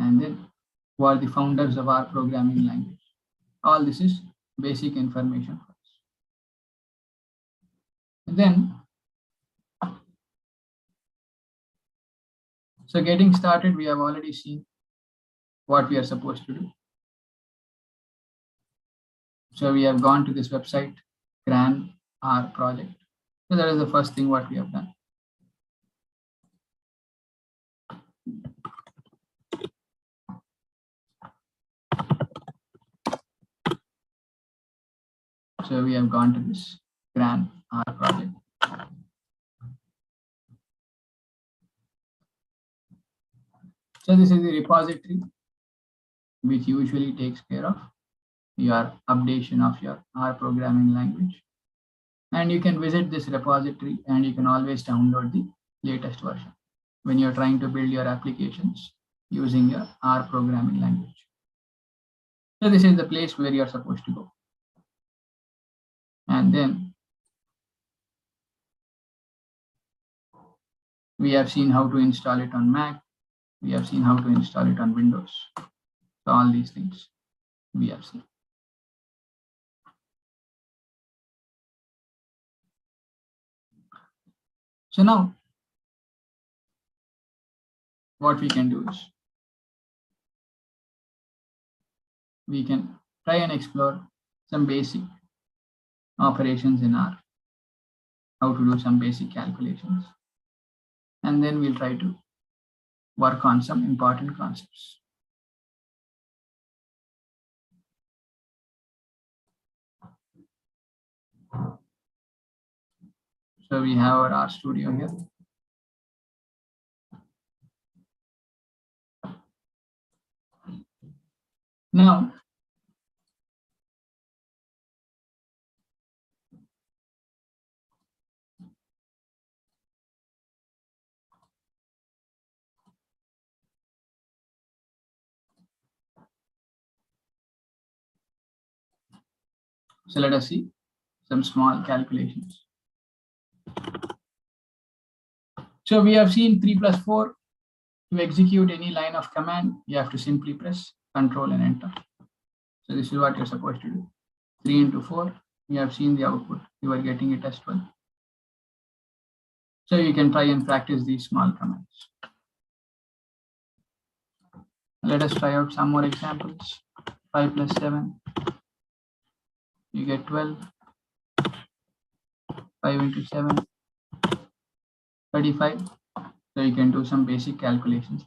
and then who are the founders of R programming language. All this is basic information for us. And then, so getting started, we have already seen what we are supposed to do. So we have gone to this website, Gran R project. So that is the first thing what we have done. So we have gone to this Gran R project. So this is the repository which usually takes care of your updation of your R programming language. And you can visit this repository and you can always download the latest version when you're trying to build your applications using your R programming language. So this is the place where you're supposed to go. And then we have seen how to install it on Mac. We have seen how to install it on Windows. So all these things we have seen. So now what we can do is we can try and explore some basic operations in R, how to do some basic calculations. And then we'll try to work on some important concepts. So we have our RStudio here. Now, so let us see some small calculations. So we have seen 3 plus 4. To execute any line of command, you have to simply press Control and Enter. So this is what you're supposed to do. 3 into 4, you have seen the output. You are getting it as 12. So you can try and practice these small commands. Let us try out some more examples. 5 plus 7, you get 12. 5 into 7, 35. So you can do some basic calculations.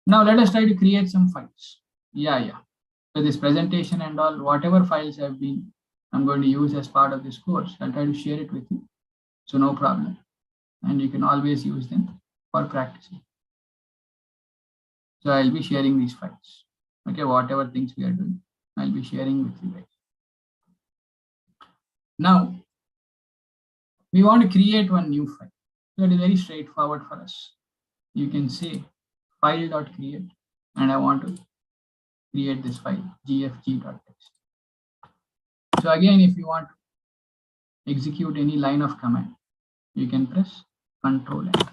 Now let us try to create some files. So this presentation and all, whatever files I'm going to use as part of this course, I'll try to share it with you. So no problem. And you can always use them for practicing. So I'll be sharing these files. Okay, whatever things we are doing, I'll be sharing with you guys. Now, we want to create one new file. So it is very straightforward for us. You can say file.create, and I want to create this file, gfg.txt. So again, if you want to execute any line of command, you can press Control Enter.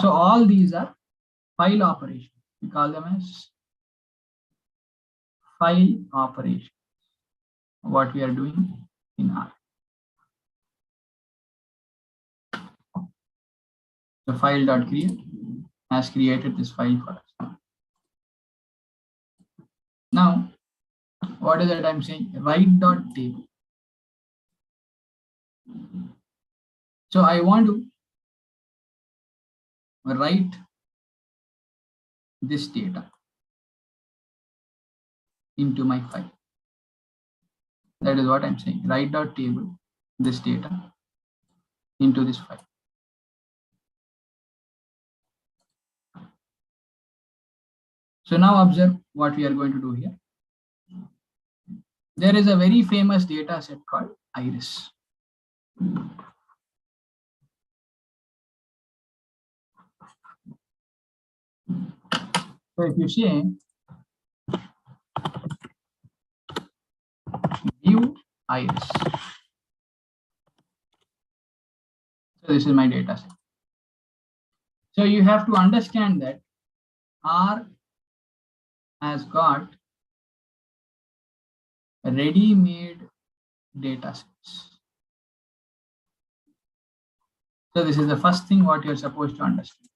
So all these are file operations. We call them as file operations, what we are doing in R. The file.create has created this file for us. Now, what is that I'm saying? Write.table. So I want to write this data into my file. That is what I'm saying. Write.table, this data into this file. So now observe what we are going to do here. There is a very famous data set called iris. So if you say view iris, so this is my data set. So you have to understand that R has got ready-made data sets. So this is the first thing what you're supposed to understand.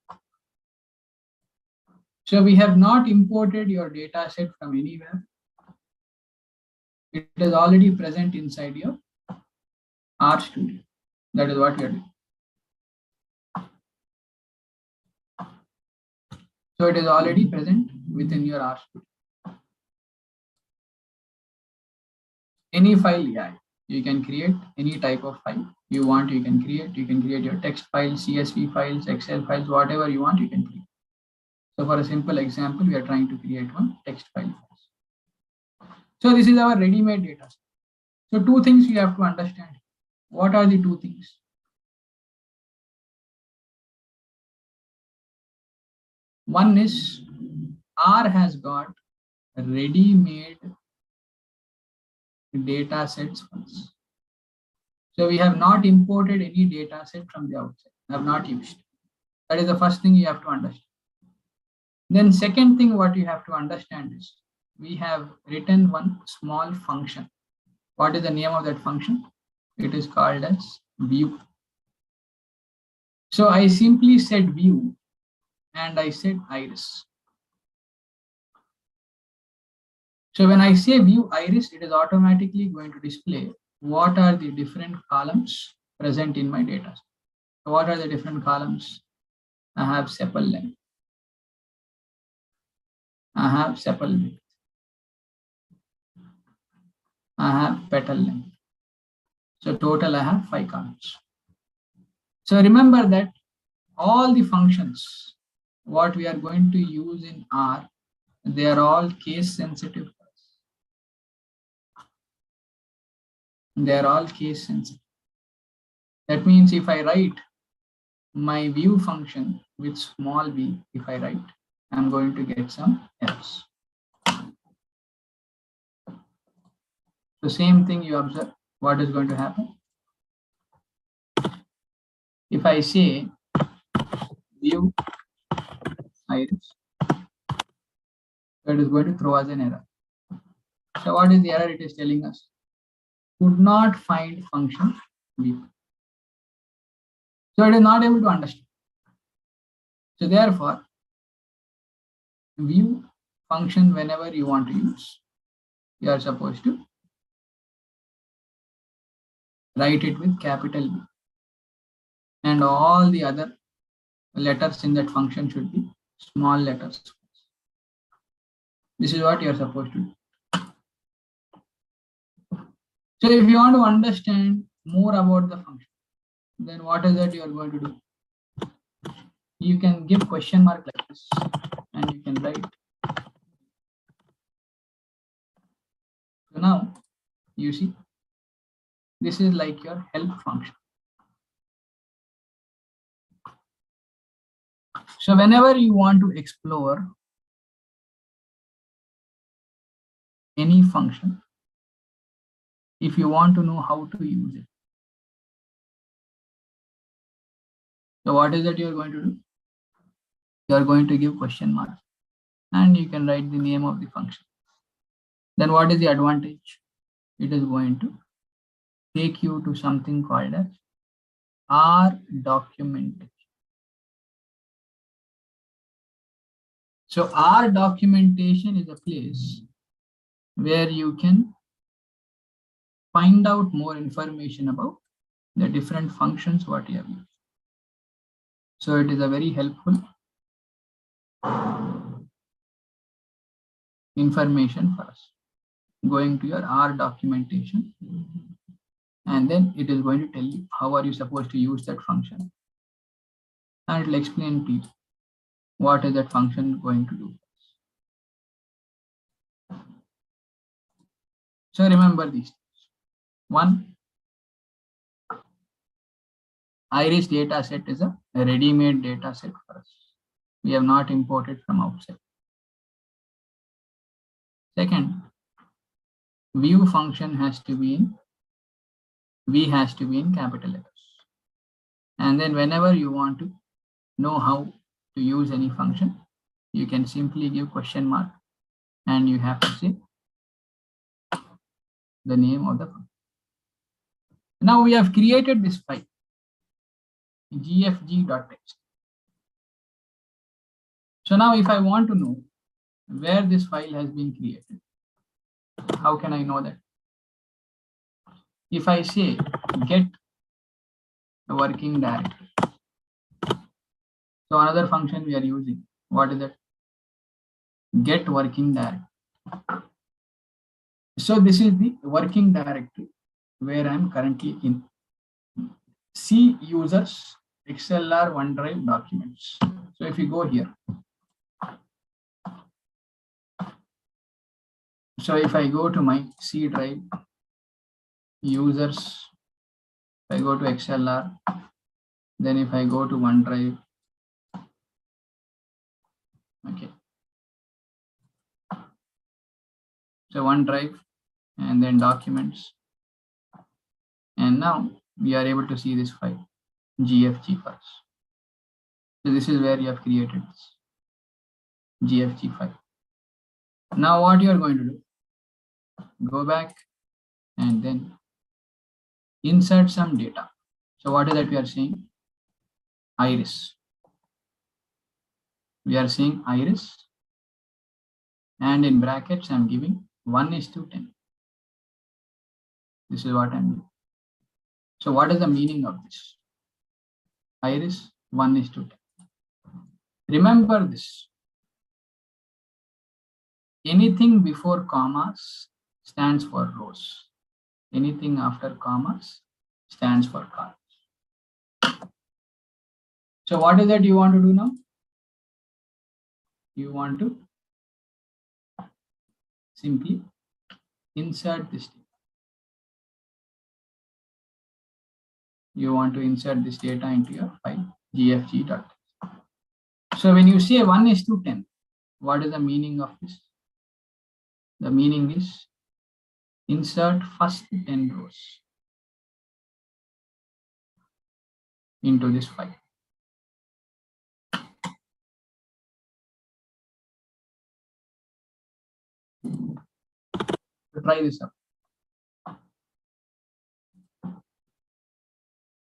So we have not imported your data set from anywhere. It is already present inside your RStudio. That is what we are doing. So it is already present within your RStudio. Any file, you can create any type of file you want. You can create your text files, CSV files, Excel files, whatever you want, you can create. So for a simple example, we are trying to create one text file. So this is our ready-made data set. So two things you have to understand. What are the two things? One is R has got ready-made data sets first. So we have not imported any data set from the outside. I have not used. That is the first thing you have to understand. Then second thing what you have to understand is we have written one small function. What is the name of that function? It is called as view. So I simply said view and I said iris. So when I say view iris, it is automatically going to display what are the different columns present in my data. So what are the different columns? I have sepal length. I have sepal width. I have petal length. So total I have 5 columns. So remember that all the functions what we are going to use in R, they are all case sensitive. They are all case sensitive. That means if I write my view function with small v, if I write, I'm going to get some errors. The same thing you observe, what is going to happen? If I say view iris, that is going to throw us an error. So what is the error it is telling us? Could not find function view. So it is not able to understand. So therefore, view function whenever you want to use, you are supposed to write it with capital V. And all the other letters in that function should be small letters. This is what you are supposed to do. So if you want to understand more about the function, then what is that you are going to do? You can give question mark like this and you can write. So now you see, this is like your help function. So whenever you want to explore any function, if you want to know how to use it, so what is that you are going to do? You are going to give question mark and you can write the name of the function. Then what is the advantage? It is going to take you to something called as R documentation. So R documentation is a place where you can find out more information about the different functions what you have used. So it is a very helpful information for us. Going to your R documentation, and then it is going to tell you how are you supposed to use that function, and it will explain to you what is that function going to do. So remember these. One, iris data set is a ready-made data set for us. We have not imported from outside. Second, view function has to be in, V has to be in capital letters. And then whenever you want to know how to use any function, you can simply give question mark and you have to say the name of the function. Now we have created this file, gfg.text. So now if I want to know where this file has been created, how can I know that? If I say get the working directory, so another function we are using, what is that? Get working directory. So this is the working directory where I am currently in. See users, ExcelR OneDrive documents. So if you go here, so if I go to my C drive, users, if I go to ExcelR, then if I go to OneDrive, okay. So OneDrive and then documents. And now we are able to see this file, GFG files. So this is where you have created this GFG file. Now what you are going to do, go back and then insert some data. So what is that we are saying? Iris. We are saying iris, and in brackets I'm giving 1:10. This is what I'm doing. So what is the meaning of this? Iris 1:10. Remember this. Anything before commas stands for rows. Anything after commas stands for columns. So what is that you want to do now? You want to simply insert this data. You want to insert this data into your file gfg.txt. So when you say 1:10, what is the meaning of this? The meaning is insert first 10 rows into this file. So try this out.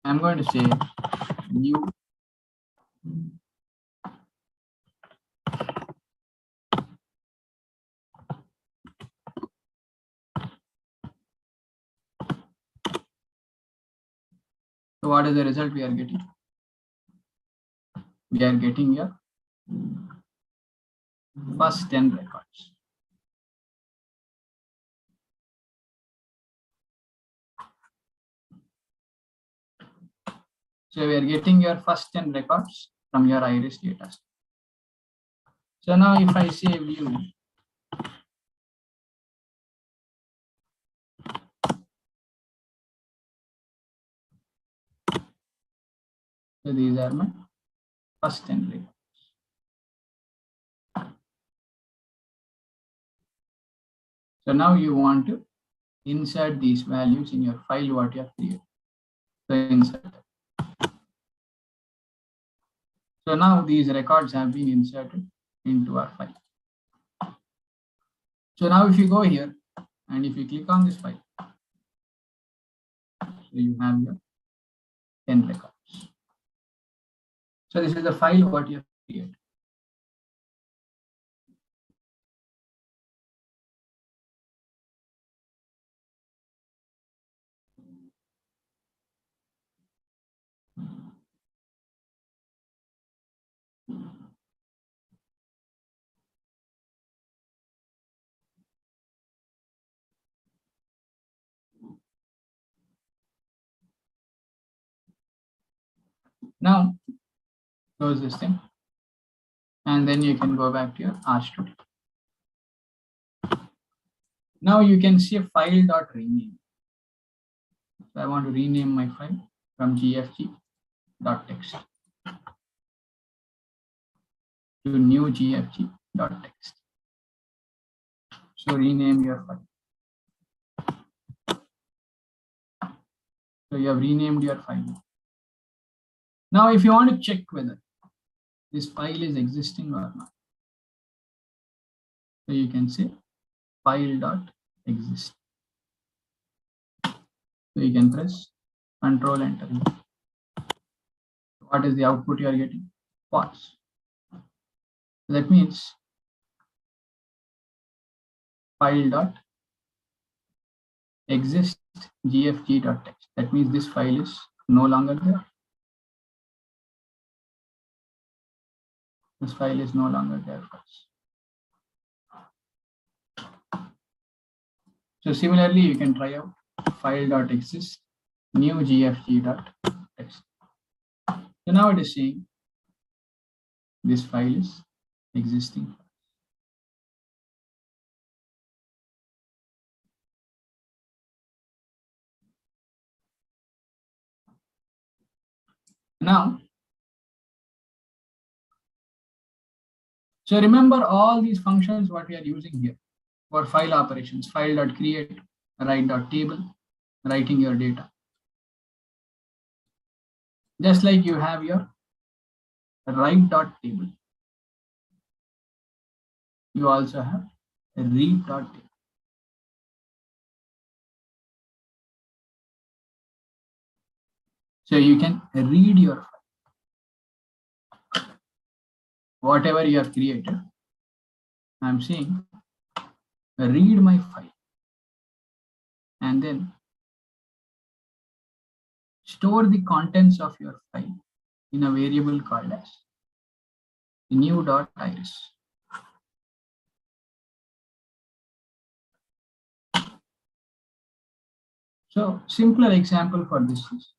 I'm going to say new So what is the result we are getting? We are getting your first 10 records. So we are getting your first 10 records from your iris data. So now if I say view, so these are my first 10 records. So now you want to insert these values in your file what you have created. So insert it. So now these records have been inserted into our file. So now if you go here and if you click on this file, so you have your 10 records. So this is the file what you have created. Now close this thing and then you can go back to your RStudio. Now you can see a file.rename. So I want to rename my file from gfg.txt to new gfg.txt. So rename your file. So you have renamed your file. Now if you want to check whether this file is existing or not, so you can say file.exist. So you can press Control Enter. What is the output you are getting? False. That means file.exist gfg.txt. That means this file is no longer there. This file is no longer there for us. So similarly, you can try out file.exist new gfg.txt. So now it is saying this file is existing. Now, so remember all these functions what we are using here for file operations, file.create, write.table, writing your data. Just like you have your write.table, you also have a read.table. So you can read your file. Whatever you have created, I'm saying read my file and then store the contents of your file in a variable called as new dot iris. So simpler example for this is,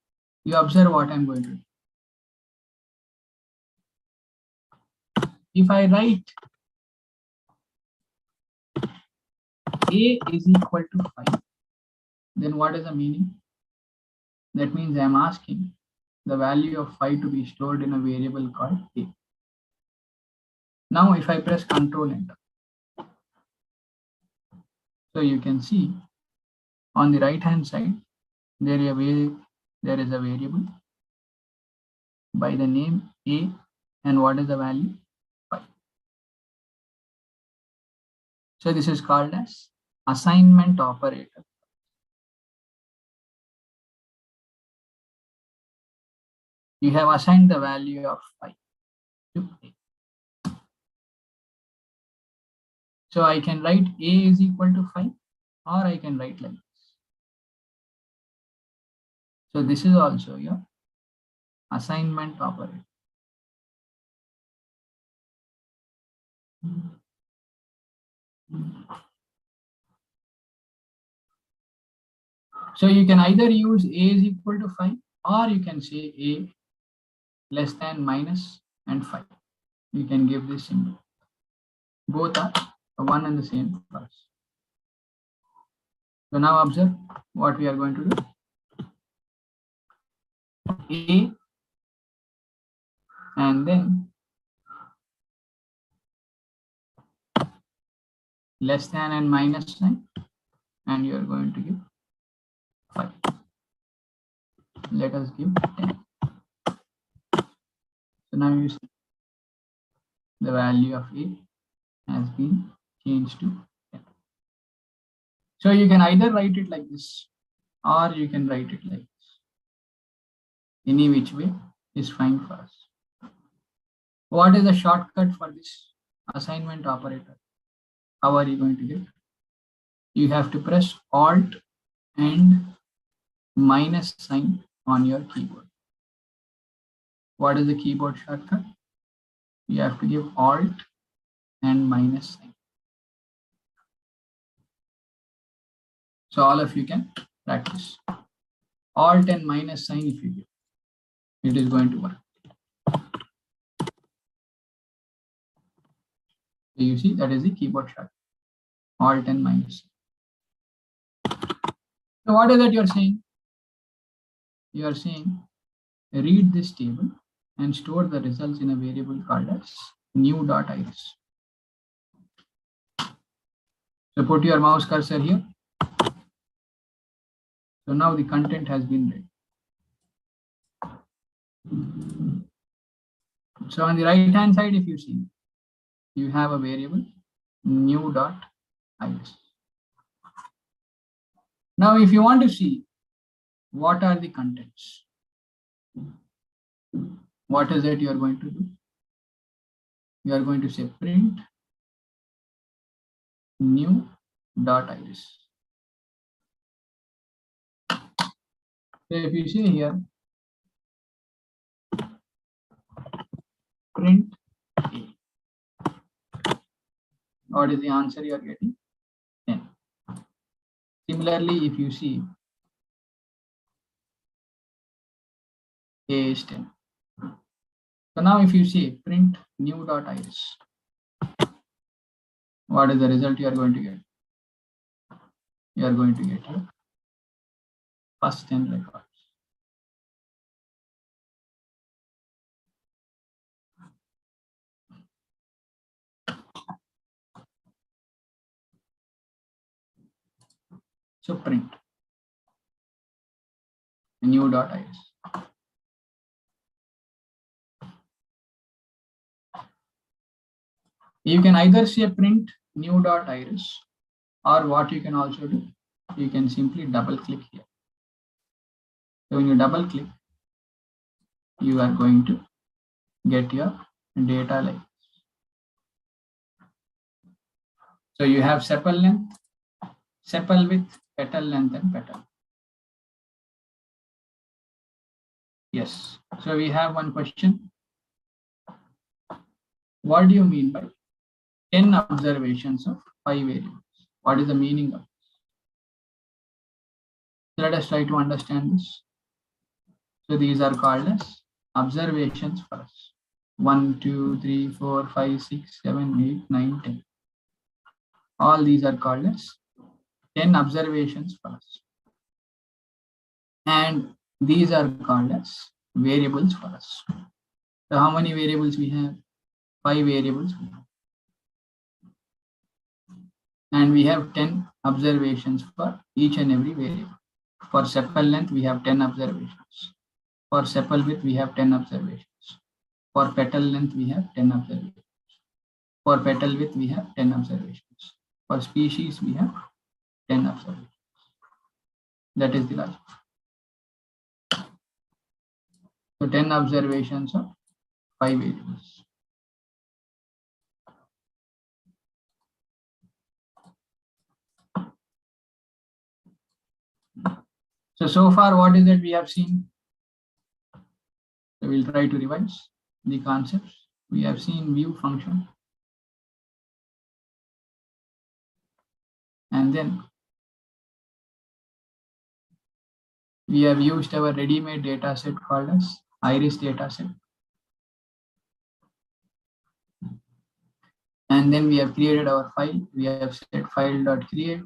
you observe what I'm going to do. If I write A is equal to 5, then what is the meaning? That means I'm asking the value of 5 to be stored in a variable called A. Now if I press Control Enter, so you can see on the right hand side, there is a variable by the name A, and what is the value? 5. So this is called as assignment operator. You have assigned the value of 5 to A. So I can write A is equal to 5, or I can write like this. So this is also your assignment operator. So you can either use A is equal to 5, or you can say A less than minus and 5. You can give this symbol. Both are one and the same for us. So now observe what we are going to do. A and then less than and minus sign, and you are going to give 5. Let us give 10. So now you see the value of A has been changed to 10. So you can either write it like this, or you can write it like this. Any which way is fine for us. What is the shortcut for this assignment operator? How are you going to get? You have to press Alt and minus sign on your keyboard. What is the keyboard shortcut? You have to give Alt and minus sign. So all of you can practice. Alt and minus sign if you give. It is going to work. So you see that is the keyboard shortcut. Alt and minus. So what is that you are saying? You are saying read this table and store the results in a variable called as new.iris. So put your mouse cursor here. So now the content has been read. So on the right hand side, if you see, you have a variable new.iris. Now if you want to see what are the contents, what is it you are going to do? You are going to say print new.iris. So if you see here, print A. What is the answer you are getting? 10. Similarly, if you see A is 10. So now if you see print new.iris, what is the result you are going to get? You are going to get your first 10 records. So print new.iris. You can either say print new.iris, or what you can also do, you can simply double click here. So when you double click, you are going to get your data like this. So you have sepal length, sepal width, petal length, and petal. Yes. So we have one question. what do you mean by 10 observations of 5 variables? What is the meaning of this? Let us try to understand this. So these are called as observations for us. 1, 2, 3, 4, 5, 6, 7, 8, 9, 10. All these are called as 10 observations for us. And these are called as variables for us. So how many variables we have? 5 variables we have. And we have 10 observations for each and every variable. For sepal length, we have 10 observations. For sepal width, we have 10 observations. For petal length, we have 10 observations. For petal width, we have 10 observations. For species, we have 10 observations. That is the logic. So 10 observations of 5 variables. So far, what is that we have seen? So we'll try to revise the concepts. We have seen view function. And then we have used our ready-made data set called as iris data set. And then we have created our file. We have said file.create,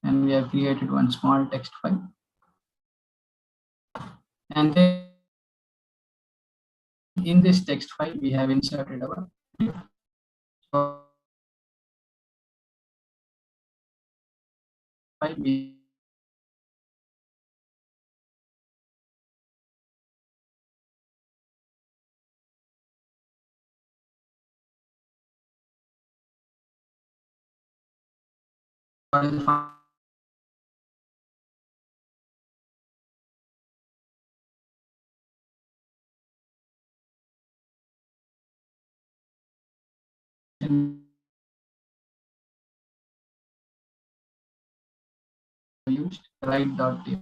and we have created one small text file. And then in this text file, we have inserted our file. Used write.table.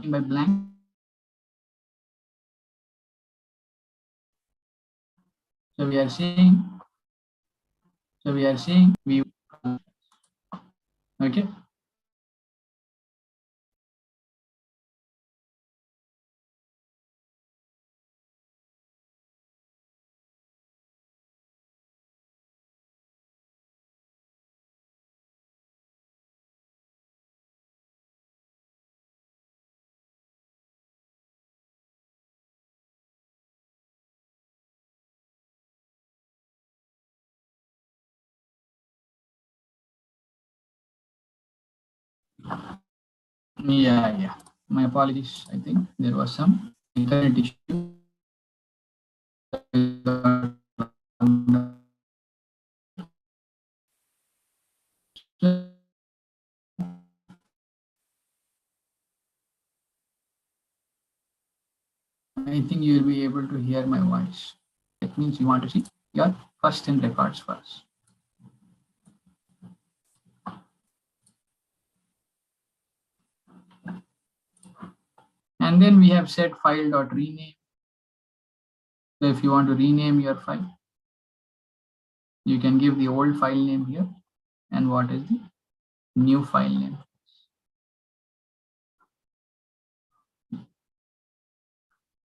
By blank. So we are seeing view. Okay. Yeah. My apologies. I think there was some internet issue. I think you will be able to hear my voice. That means you want to see your first 10 records first. And then we have set file.rename. So if you want to rename your file, you can give the old file name here and what is the new file name.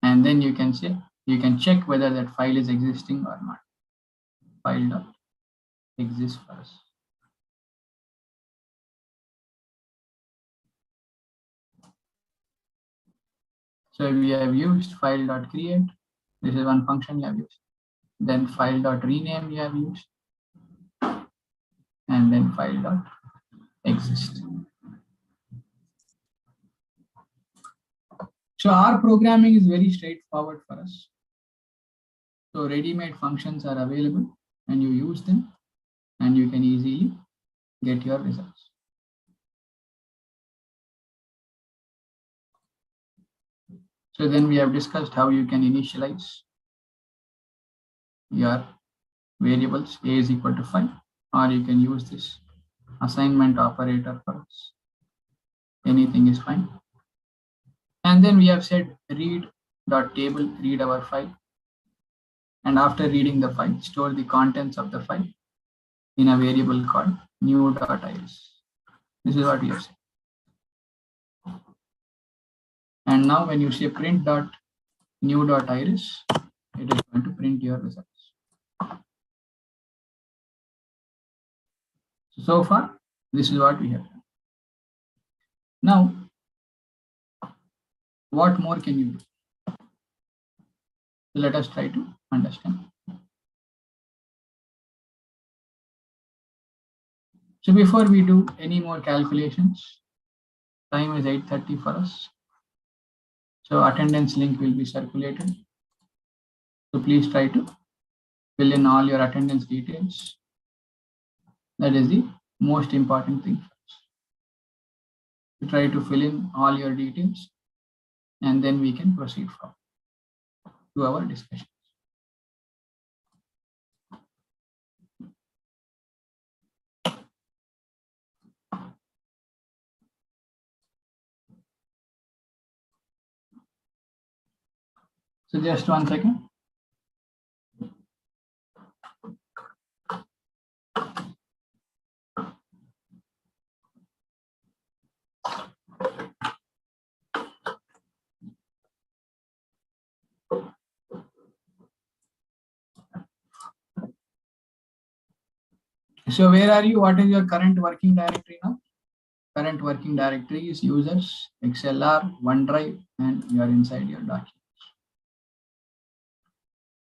And then you can check whether that file is existing or not. File.exist first. So we have used file.create. This is one function we have used. Then file.rename we have used. And then file.exist. So our programming is very straightforward for us. So ready-made functions are available and you use them and you can easily get your results. So then we have discussed how you can initialize your variables. A is equal to 5, or you can use this assignment operator for us. Anything is fine. And then we have said read.table, read our file. And after reading the file, store the contents of the file in a variable called new.iris. This is what we have said. And now when you say print.new.iris, it is going to print your results. So far, this is what we have done. Now, what more can you do? So let us try to understand. So before we do any more calculations, time is 8:30 for us. So attendance link will be circulated. So please try to fill in all your attendance details. That is the most important thing for us. So try to fill in all your details, and then we can proceed to our discussion. So just 1 second. So where are you? What is your current working directory now? Current working directory is users, ExcelR, OneDrive, and you are inside your documents.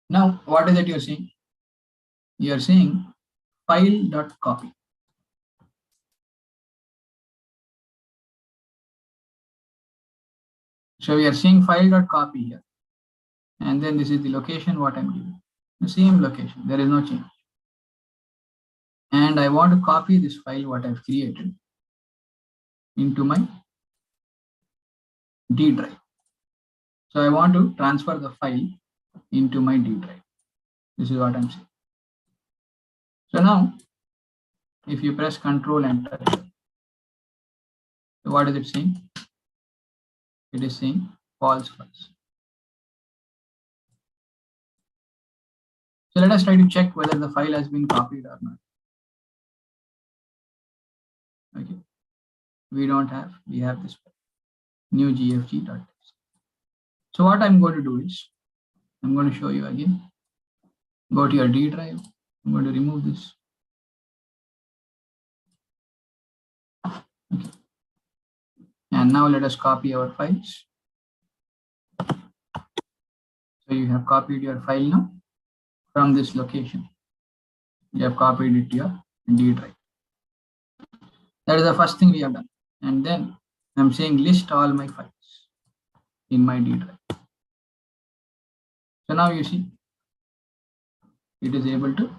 Now, what is it you're seeing? You're seeing file.copy. So we are seeing file.copy here. And then this is the location what I'm giving. The same location, there is no change. And I want to copy this file what I've created into my D drive. So I want to transfer the file into my D drive. This is what I'm saying. So now, if you press Control Enter, so what is it saying? It is saying false first. So let us try to check whether the file has been copied or not. Okay, we don't have, we have this file, new gfg.txt. So what I'm going to do is, I'm going to show you again. Go to your D drive. I'm going to remove this. Okay. And now let us copy our files. So you have copied your file now from this location. You have copied it to your D drive. That is the first thing we have done. And then I'm saying list all my files in my D drive. So now you see, it is able to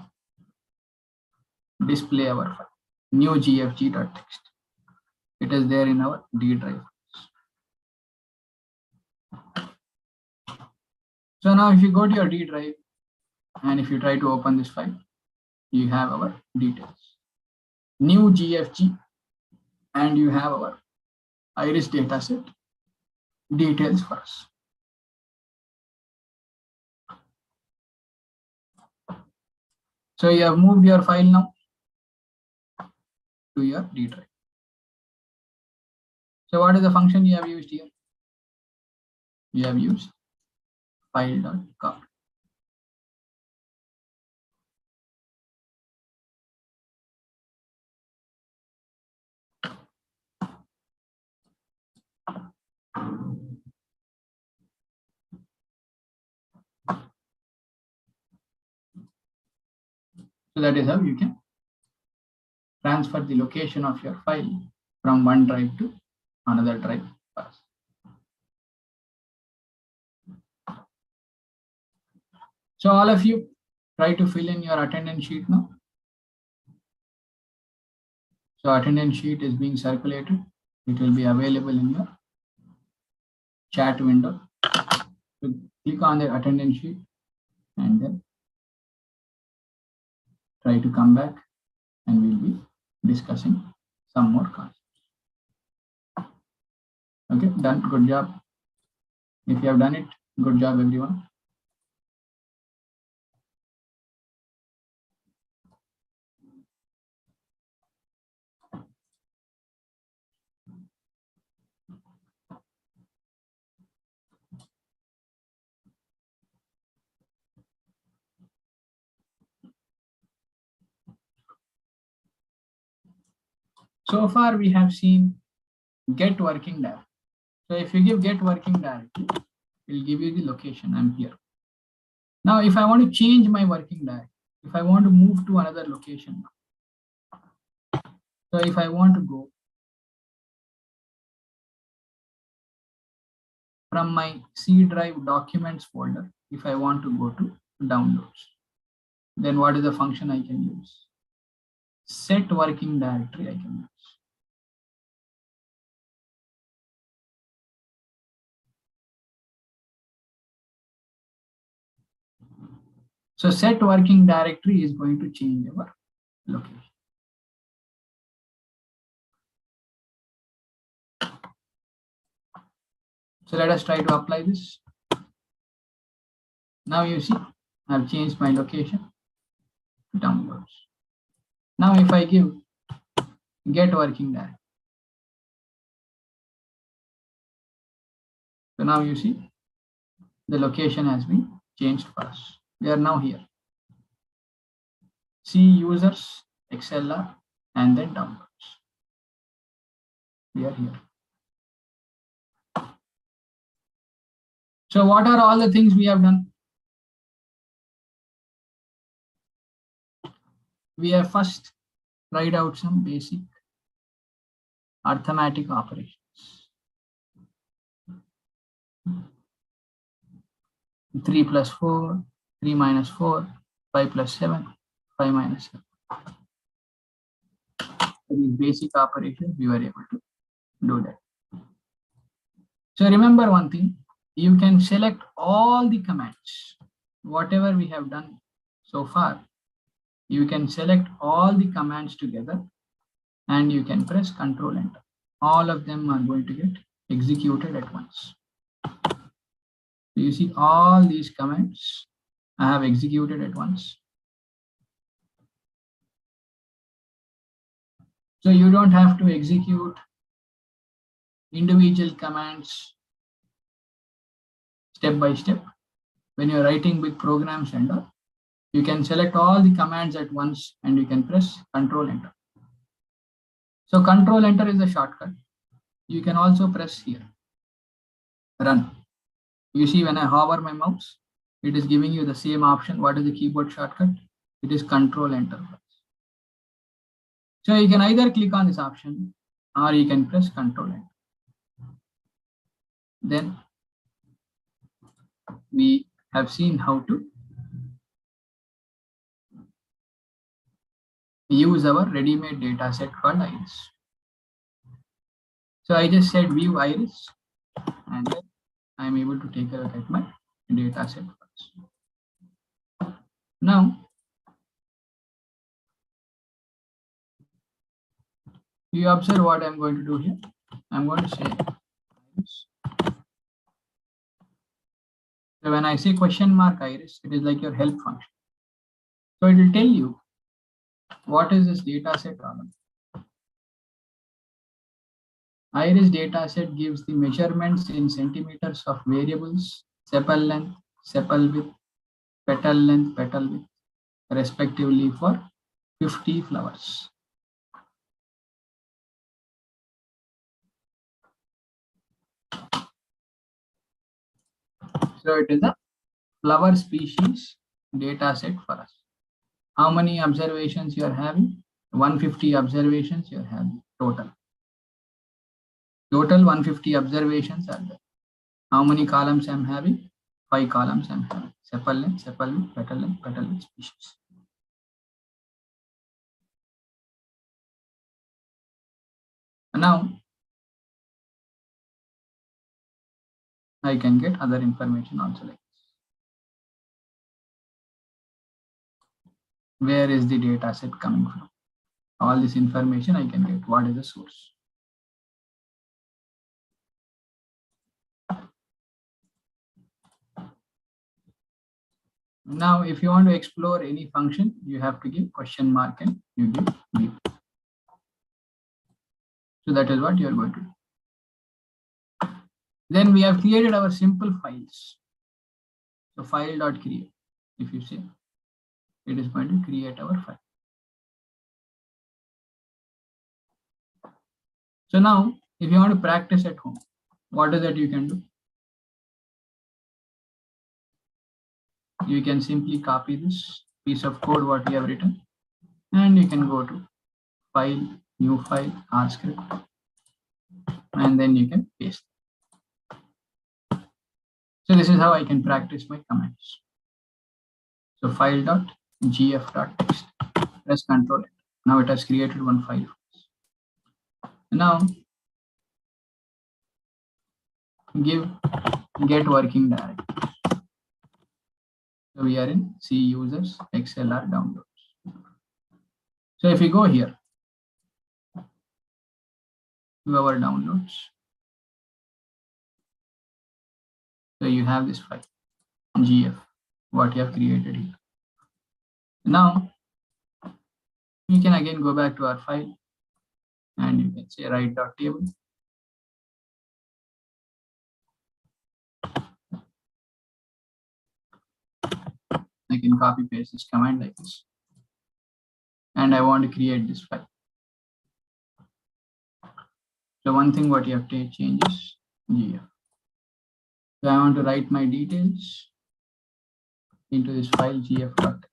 display our file, new gfg.txt. It is there in our D drive. So now if you go to your D drive and if you try to open this file, you have our details, new gfg, and you have our iris dataset details for us. So you have moved your file now to your D drive. So what is the function you have used here? You have used file.copy. So that is how you can transfer the location of your file from one drive to another drive first. So all of you try to fill in your attendance sheet now. So attendance sheet is being circulated. It will be available in your chat window. So click on the attendance sheet and then try to come back and we'll be discussing some more concepts. Okay, done. Good job. If you have done it, good job, everyone. So far, we have seen get working directory. So if you give get working directory, it will give you the location. I'm here. Now, if I want to change my working directory, if I want to move to another location, so if I want to go from my C drive documents folder, if I want to go to downloads, then what is the function I can use? Set working directory I can use. So set working directory is going to change our location. So let us try to apply this. Now you see, I've changed my location to downloads. Now if I give get working directory, so now you see the location has been changed for us. We are now here. See users, ExcelR, and then downloads. We are here. So what are all the things we have done? We have first tried out some basic arithmetic operations. 3 plus 4, 3 minus 4, 5 plus 7, 5 minus 7. So these basic operations, we were able to do that. So remember one thing, you can select all the commands. Whatever we have done so far, you can select all the commands together and you can press Ctrl Enter. All of them are going to get executed at once. So you see all these commands I have executed at once. So you don't have to execute individual commands step by step. When you're writing big programs and all, you can select all the commands at once and you can press Ctrl Enter. So Ctrl Enter is a shortcut. You can also press here, run. You see when I hover my mouse, it is giving you the same option. What is the keyboard shortcut? It is Ctrl Enter. So you can either click on this option or you can press Ctrl Enter. Then we have seen how to use our ready-made data set called iris. So I just said view iris and then I'm able to take a look at my data set first. Now, you observe what I'm going to do here. I'm going to say iris. So when I say question mark iris, it is like your help function. So it will tell you what is this data set column. Iris data set gives the measurements in centimeters of variables, sepal length, sepal width, petal length, petal width, respectively for 50 flowers. So it is a flower species data set for us. How many observations you are having? 150 observations you are having total. Total 150 observations are there. How many columns I'm having? 5 columns I'm having. Sepal length, sepal width, petal width, species. Now I can get other information also like this. Where is the data set coming from? All this information I can get. What is the source? Now, if you want to explore any function, you have to give question mark and you give beep. So that is what you are going to do. Then we have created our simple files. So file.create. If you say, it is going to create our file. So now, if you want to practice at home, what is that you can do? You can simply copy this piece of code what we have written, and you can go to file, new file, R script, and then you can paste. So this is how I can practice my commands. So file.gf.text, press Ctrl. Now it has created one file. Now give get working directory. So we are in C users ExcelR downloads. So if we go here to our downloads, so you have this file GF, what you have created here. Now you can again go back to our file and you can say write.table. I can copy paste this command like this. And I want to create this file. So one thing what you have to change is GF. So I want to write my details into this file gf.text.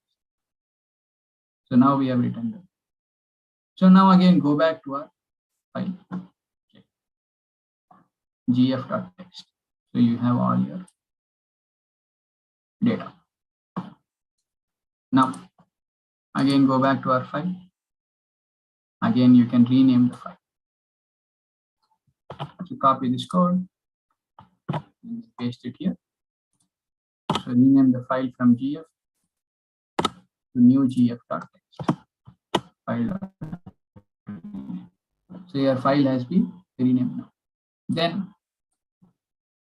So now we have written that. So now again go back to our file gf.text. So you have all your data. Now again go back to our file. Again you can rename the file. So copy this code and paste it here. So rename the file from gf to new gf.text file. So your file has been renamed now. Then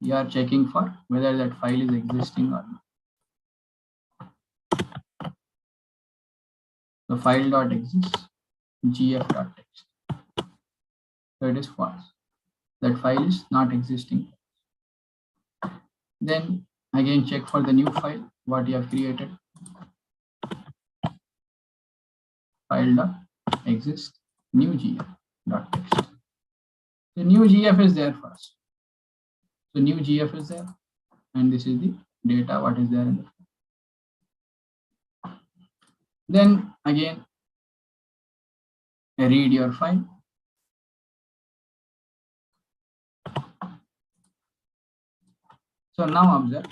you are checking for whether that file is existing or not. So file.exists gf.text. So it is false. That file is not existing. Then again check for the new file what you have created. File.exist new gf.text. The new gf is there first. So new gf is there, and this is the data what is there in the file. Then again read your file. So now observe.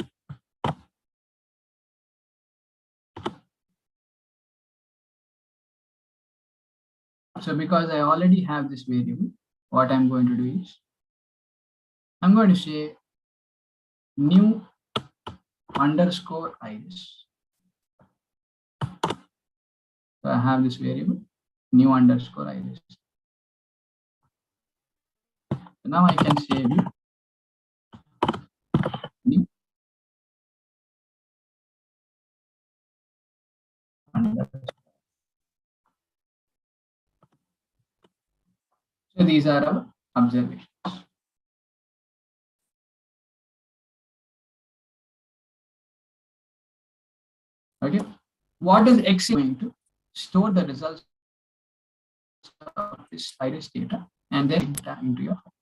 So because I already have this variable, what I'm going to do is I'm going to say new underscore iris. So I have this variable new underscore iris. So now I can say new underscore. So these are our observations. Okay. What is Excel going to store the results of this iris data and then data into your file.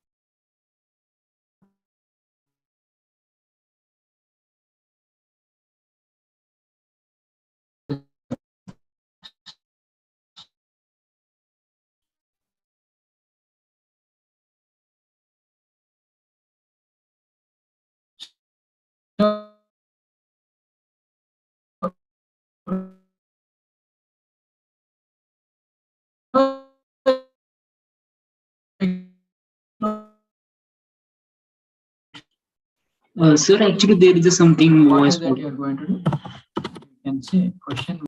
Sir, actually there is something What voice is that you are going to do? You can say question.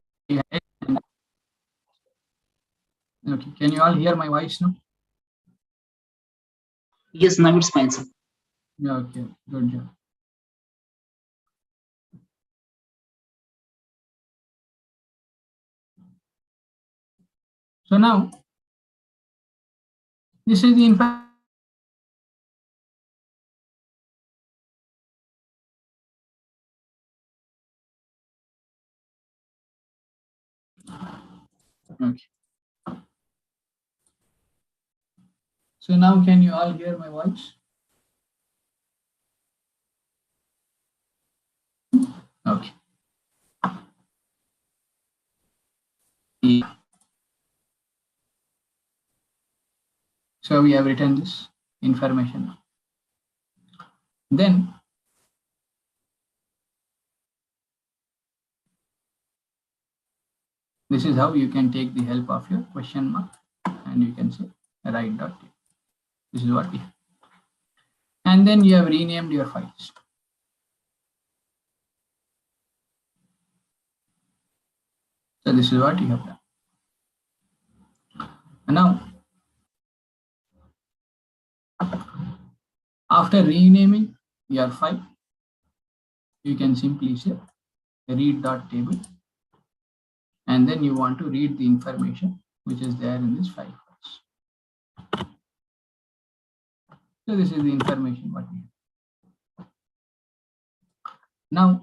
Okay, can you all hear my voice now? Yes, now it's fine, sir. Yeah, okay, good job. So now this is the information. Okay. So now can you all hear my voice? Okay. Yeah. So we have written this information. Then this is how you can take the help of your question mark and you can say write dot. This is what we have. And then you have renamed your files. So this is what you have done. And now, after renaming your file, you can simply say read.table, and then you want to read the information which is there in this file. So this is the information what we have. Now,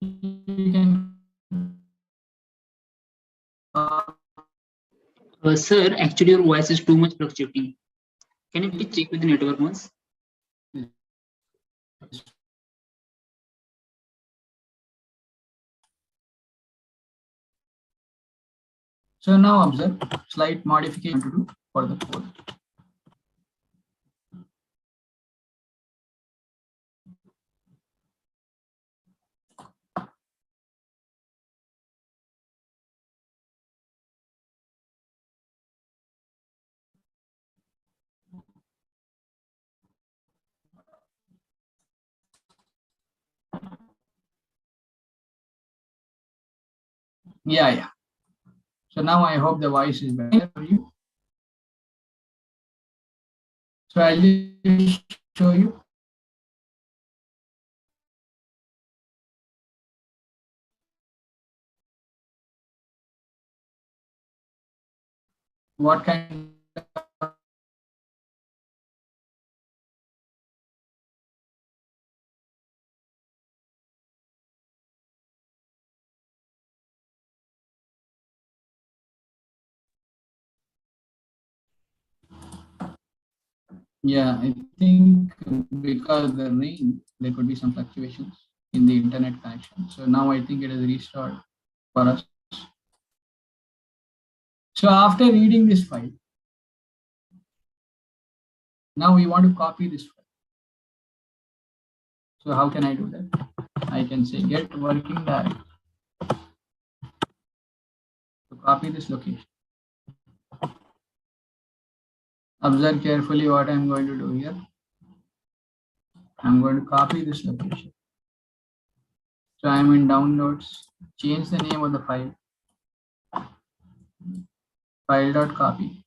you can Sir, actually your voice is too much fluctuating. Can you please check with the network once? so now observe slight modification to do for the code. Yeah. So now I hope the voice is better for you. So I'll just show you. What kind of yeah, I think because of the rain, there could be some fluctuations in the internet connection. So now I think it is restored for us. So after reading this file, now we want to copy this file. So how can I do that? I can say get working directory to copy this location. Observe carefully what I'm going to do here. I'm going to copy this location. So I'm in downloads, change the name of the file, file.copy,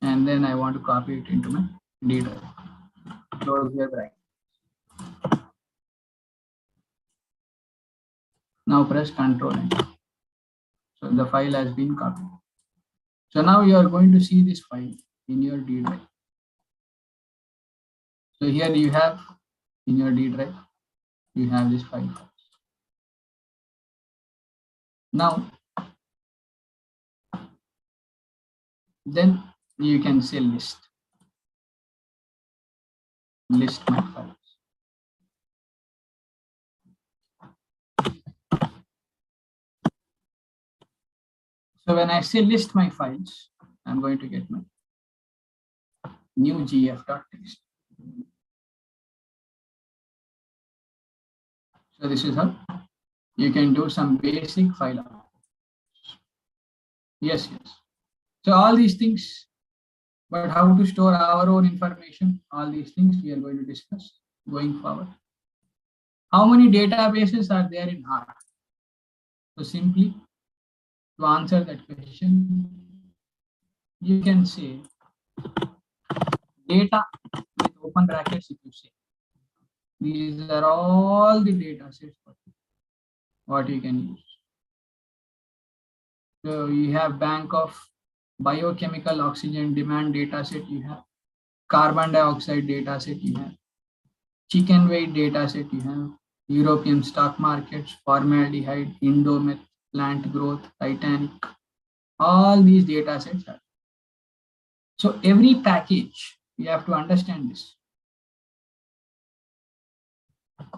and then I want to copy it into my D drive. Close your bracket. Now press Ctrl Enter. So the file has been copied. So now you are going to see this file in your D drive. So here you have in your D drive, you have this file. Now, then you can say list my files. So when I say list my files, I'm going to get my new gf.txt. So this is how you can do some basic file uploads. Yes. So all these things, but how to store our own information, all these things we are going to discuss going forward. How many databases are there in R? So simply to answer that question, you can say data with open brackets, if you say, these are all the data sets what you can use. So you have bank of biochemical oxygen demand data set, you have carbon dioxide data set, you have chicken weight data set, you have European stock markets, formaldehyde, Indometh, plant growth, Titanic. All these data sets are. So every package, you have to understand this.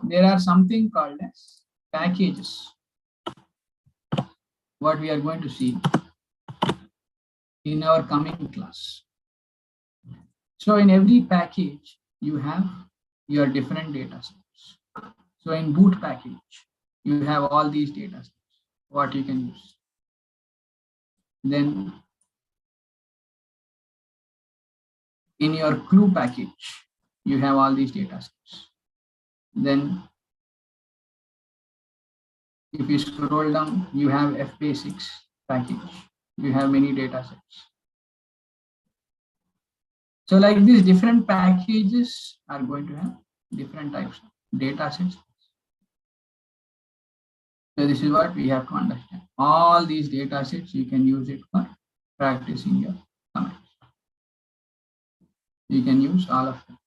There are something called as packages. What we are going to see in our coming class. So in every package, you have your different data sets. So in boot package, you have all these data sets, what you can use. Then in your clue package, you have all these data sets. Then if you scroll down, you have FP6 package. You have many data sets. So like these different packages are going to have different types of data sets. So this is what we have to understand. All these data sets, you can use it for practicing your commands. You can use all of them.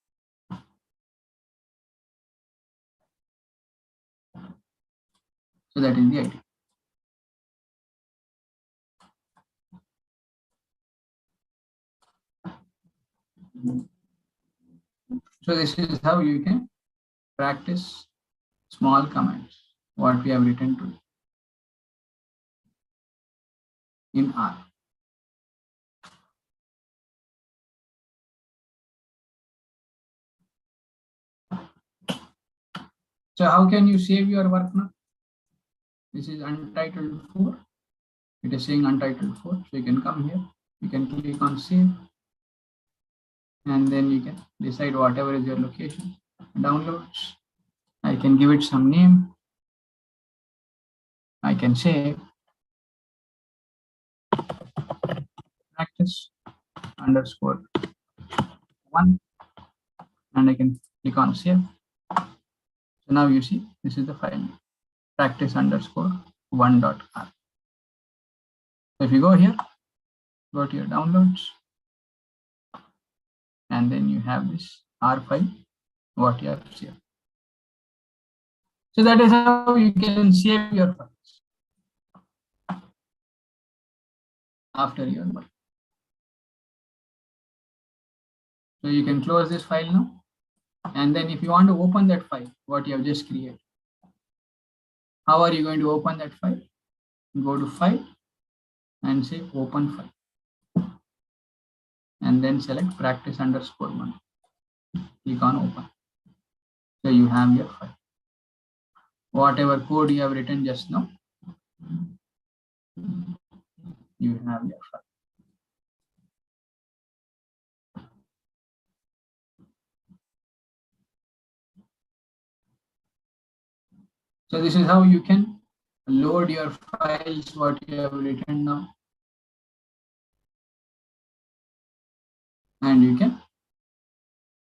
So that is the idea. So this is how you can practice small commands, what we have written today in R. So how can you save your work now? This is untitled 4. It is saying untitled 4. So you can come here, you can click on save, and then you can decide whatever is your location. Downloads. I can give it some name. I can say practice _1, and I can click on save. So now you see this is the file, practice _1.r. So if you go here, go to your downloads, and then you have this R file, what you have saved. So that is how you can save your files after your work. So you can close this file now. And then if you want to open that file, what you have just created, how are you going to open that file? Go to file and say open file. And then select practice _1. Click on open. So you have your file. Whatever code you have written just now, you have your file. So this is how you can load your files, what you have written now. And you can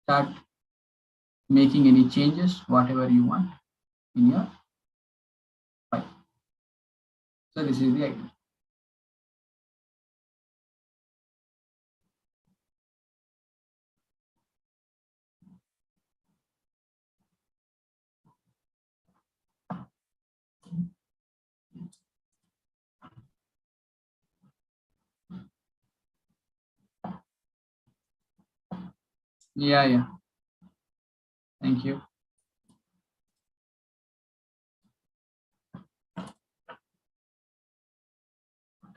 start making any changes, whatever you want in your file. So this is the idea. Yeah. Thank you.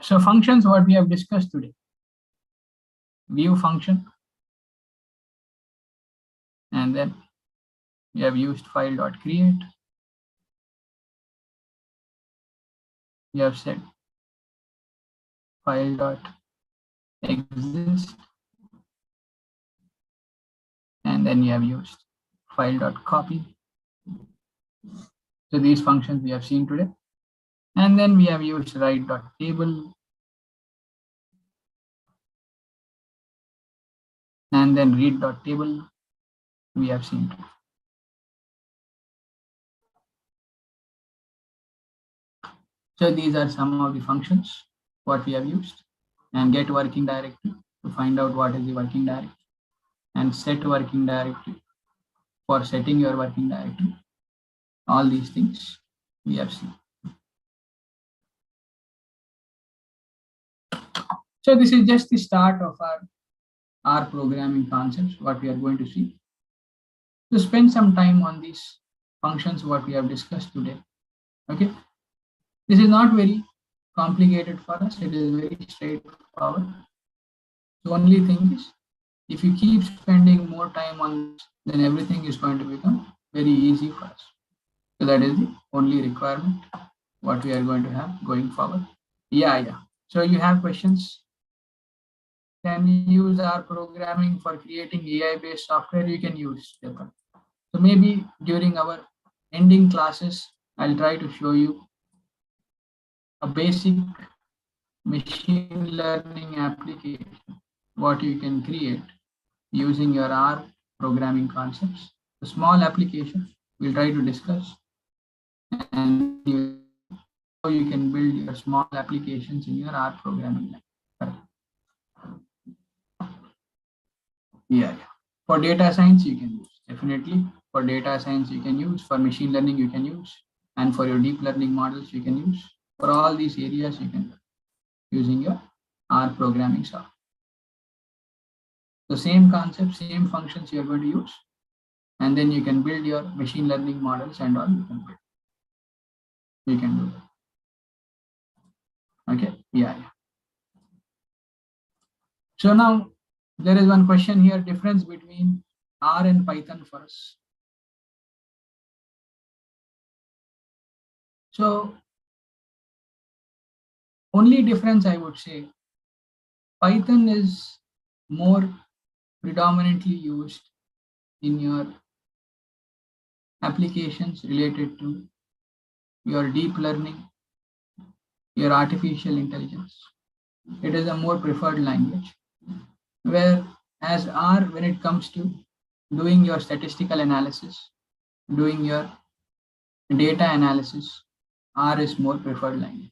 So functions, what we have discussed today. View function. And then we have used file.create. We have said file.exist. And then you have used file.copy. So these functions we have seen today. And then we have used write.table. And then read.table. we have seen. So these are some of the functions what we have used, and get working directory to find out what is the working directory, and set working directory for setting your working directory. All these things we have seen. So this is just the start of our programming concepts, what we are going to see. To spend some time on these functions, what we have discussed today. Okay. This is not very complicated for us. It is very straightforward. The only thing is, if you keep spending more time on this, then everything is going to become very easy for us. So that is the only requirement what we are going to have going forward. Yeah. So you have questions? Can we use our programming for creating AI-based software? You can use. So maybe during our ending classes, I'll try to show you a basic machine learning application, what you can create using your R programming concepts. A small application we'll try to discuss, and how you can build your small applications in your R programming language. Yeah. For data science, you can use. Definitely for data science, you can use. For machine learning, you can use. And for your deep learning models, you can use. For all these areas, you can using your R programming software. The same concept, same functions you are going to use. And then you can build your machine learning models and all you can build. You can do that. Okay. Yeah. So now there is one question here, difference between R and Python for us. So only difference I would say, Python is more predominantly used in your applications related to your deep learning, your artificial intelligence. It is a more preferred language. Whereas R, when it comes to doing your statistical analysis, doing your data analysis, R is more preferred language.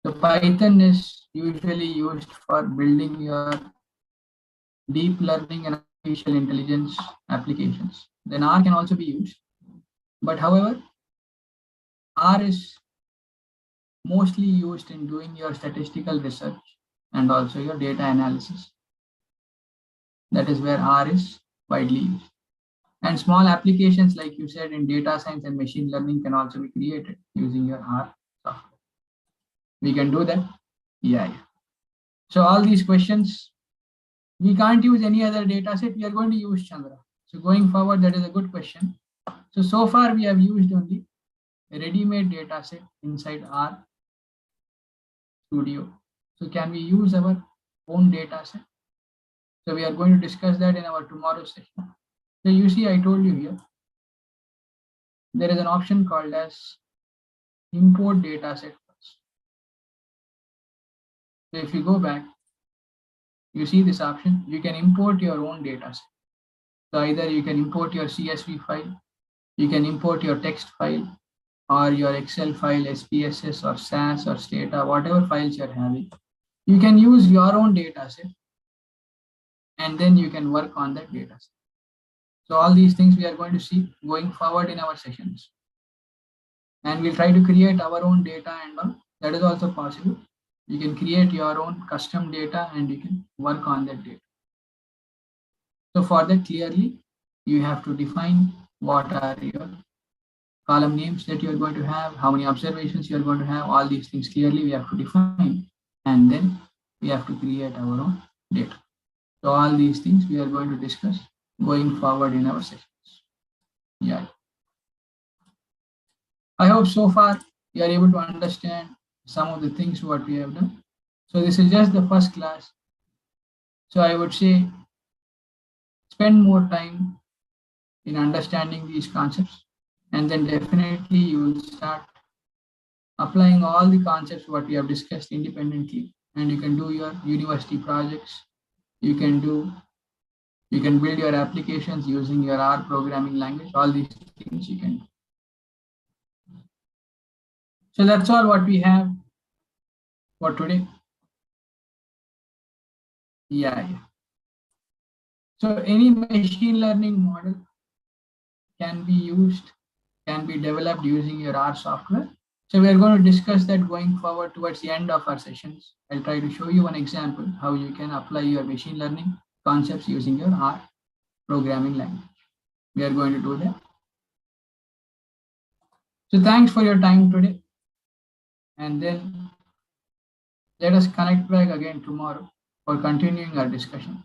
So Python is usually used for building your deep learning and artificial intelligence applications. Then R can also be used. But however, R is mostly used in doing your statistical research and also your data analysis. That is where R is widely used. And small applications, like you said, in data science and machine learning can also be created using your R software. We can do that. Yeah. So all these questions, we can't use any other data set. We are going to use Chandra. So going forward, that is a good question. So far we have used only a ready-made data set inside R Studio. So can we use our own data set? So we are going to discuss that in our tomorrow's session. So you see, I told you here, there is an option called as import data set. So if you go back, you see this option, you can import your own data set. So either you can import your CSV file, you can import your text file, or your Excel file, SPSS or SAS or Stata, whatever files you're having. You can use your own data set, and then you can work on that data set. So all these things we are going to see going forward in our sessions. And we'll try to create our own data and all. That is also possible. You can create your own custom data and you can work on that data. So for that, clearly, you have to define what are your column names that you're going to have, how many observations you're going to have, all these things clearly we have to define, and then we have to create our own data. So all these things we are going to discuss going forward in our sessions. Yeah. I hope so far you are able to understand some of the things what we have done. So this is just the first class. So I would say spend more time in understanding these concepts, and then definitely you will start applying all the concepts what we have discussed independently, and you can do your university projects, you can do You can build your applications using your R programming language. All these things you can do. So that's all what we have for today. Yeah. So any machine learning model can be used, can be developed using your R software. So we're going to discuss that going forward towards the end of our sessions. I'll try to show you one example how you can apply your machine learning concepts using your R programming language. We are going to do that. So thanks for your time today. And then let us connect back again tomorrow for continuing our discussion.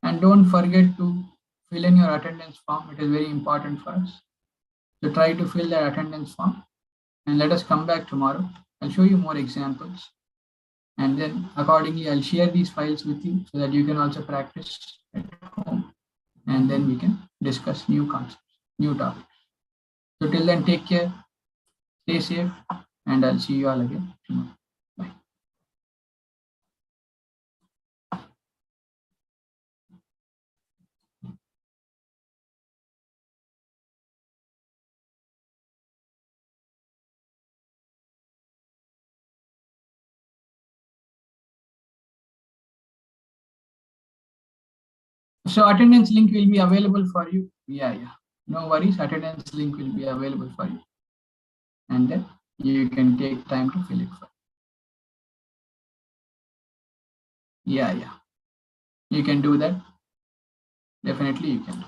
And don't forget to fill in your attendance form. It is very important for us. So try to fill that attendance form and let us come back tomorrow. I'll show you more examples. And then accordingly, I'll share these files with you so that you can also practice at home. And then we can discuss new concepts, new topics. So till then, take care, stay safe, and I'll see you all again tomorrow. Bye. So attendance link will be available for you. Yeah. No worries. Attendance link will be available for you. And then you can take time to fill it for. Yeah. You can do that. Definitely you can.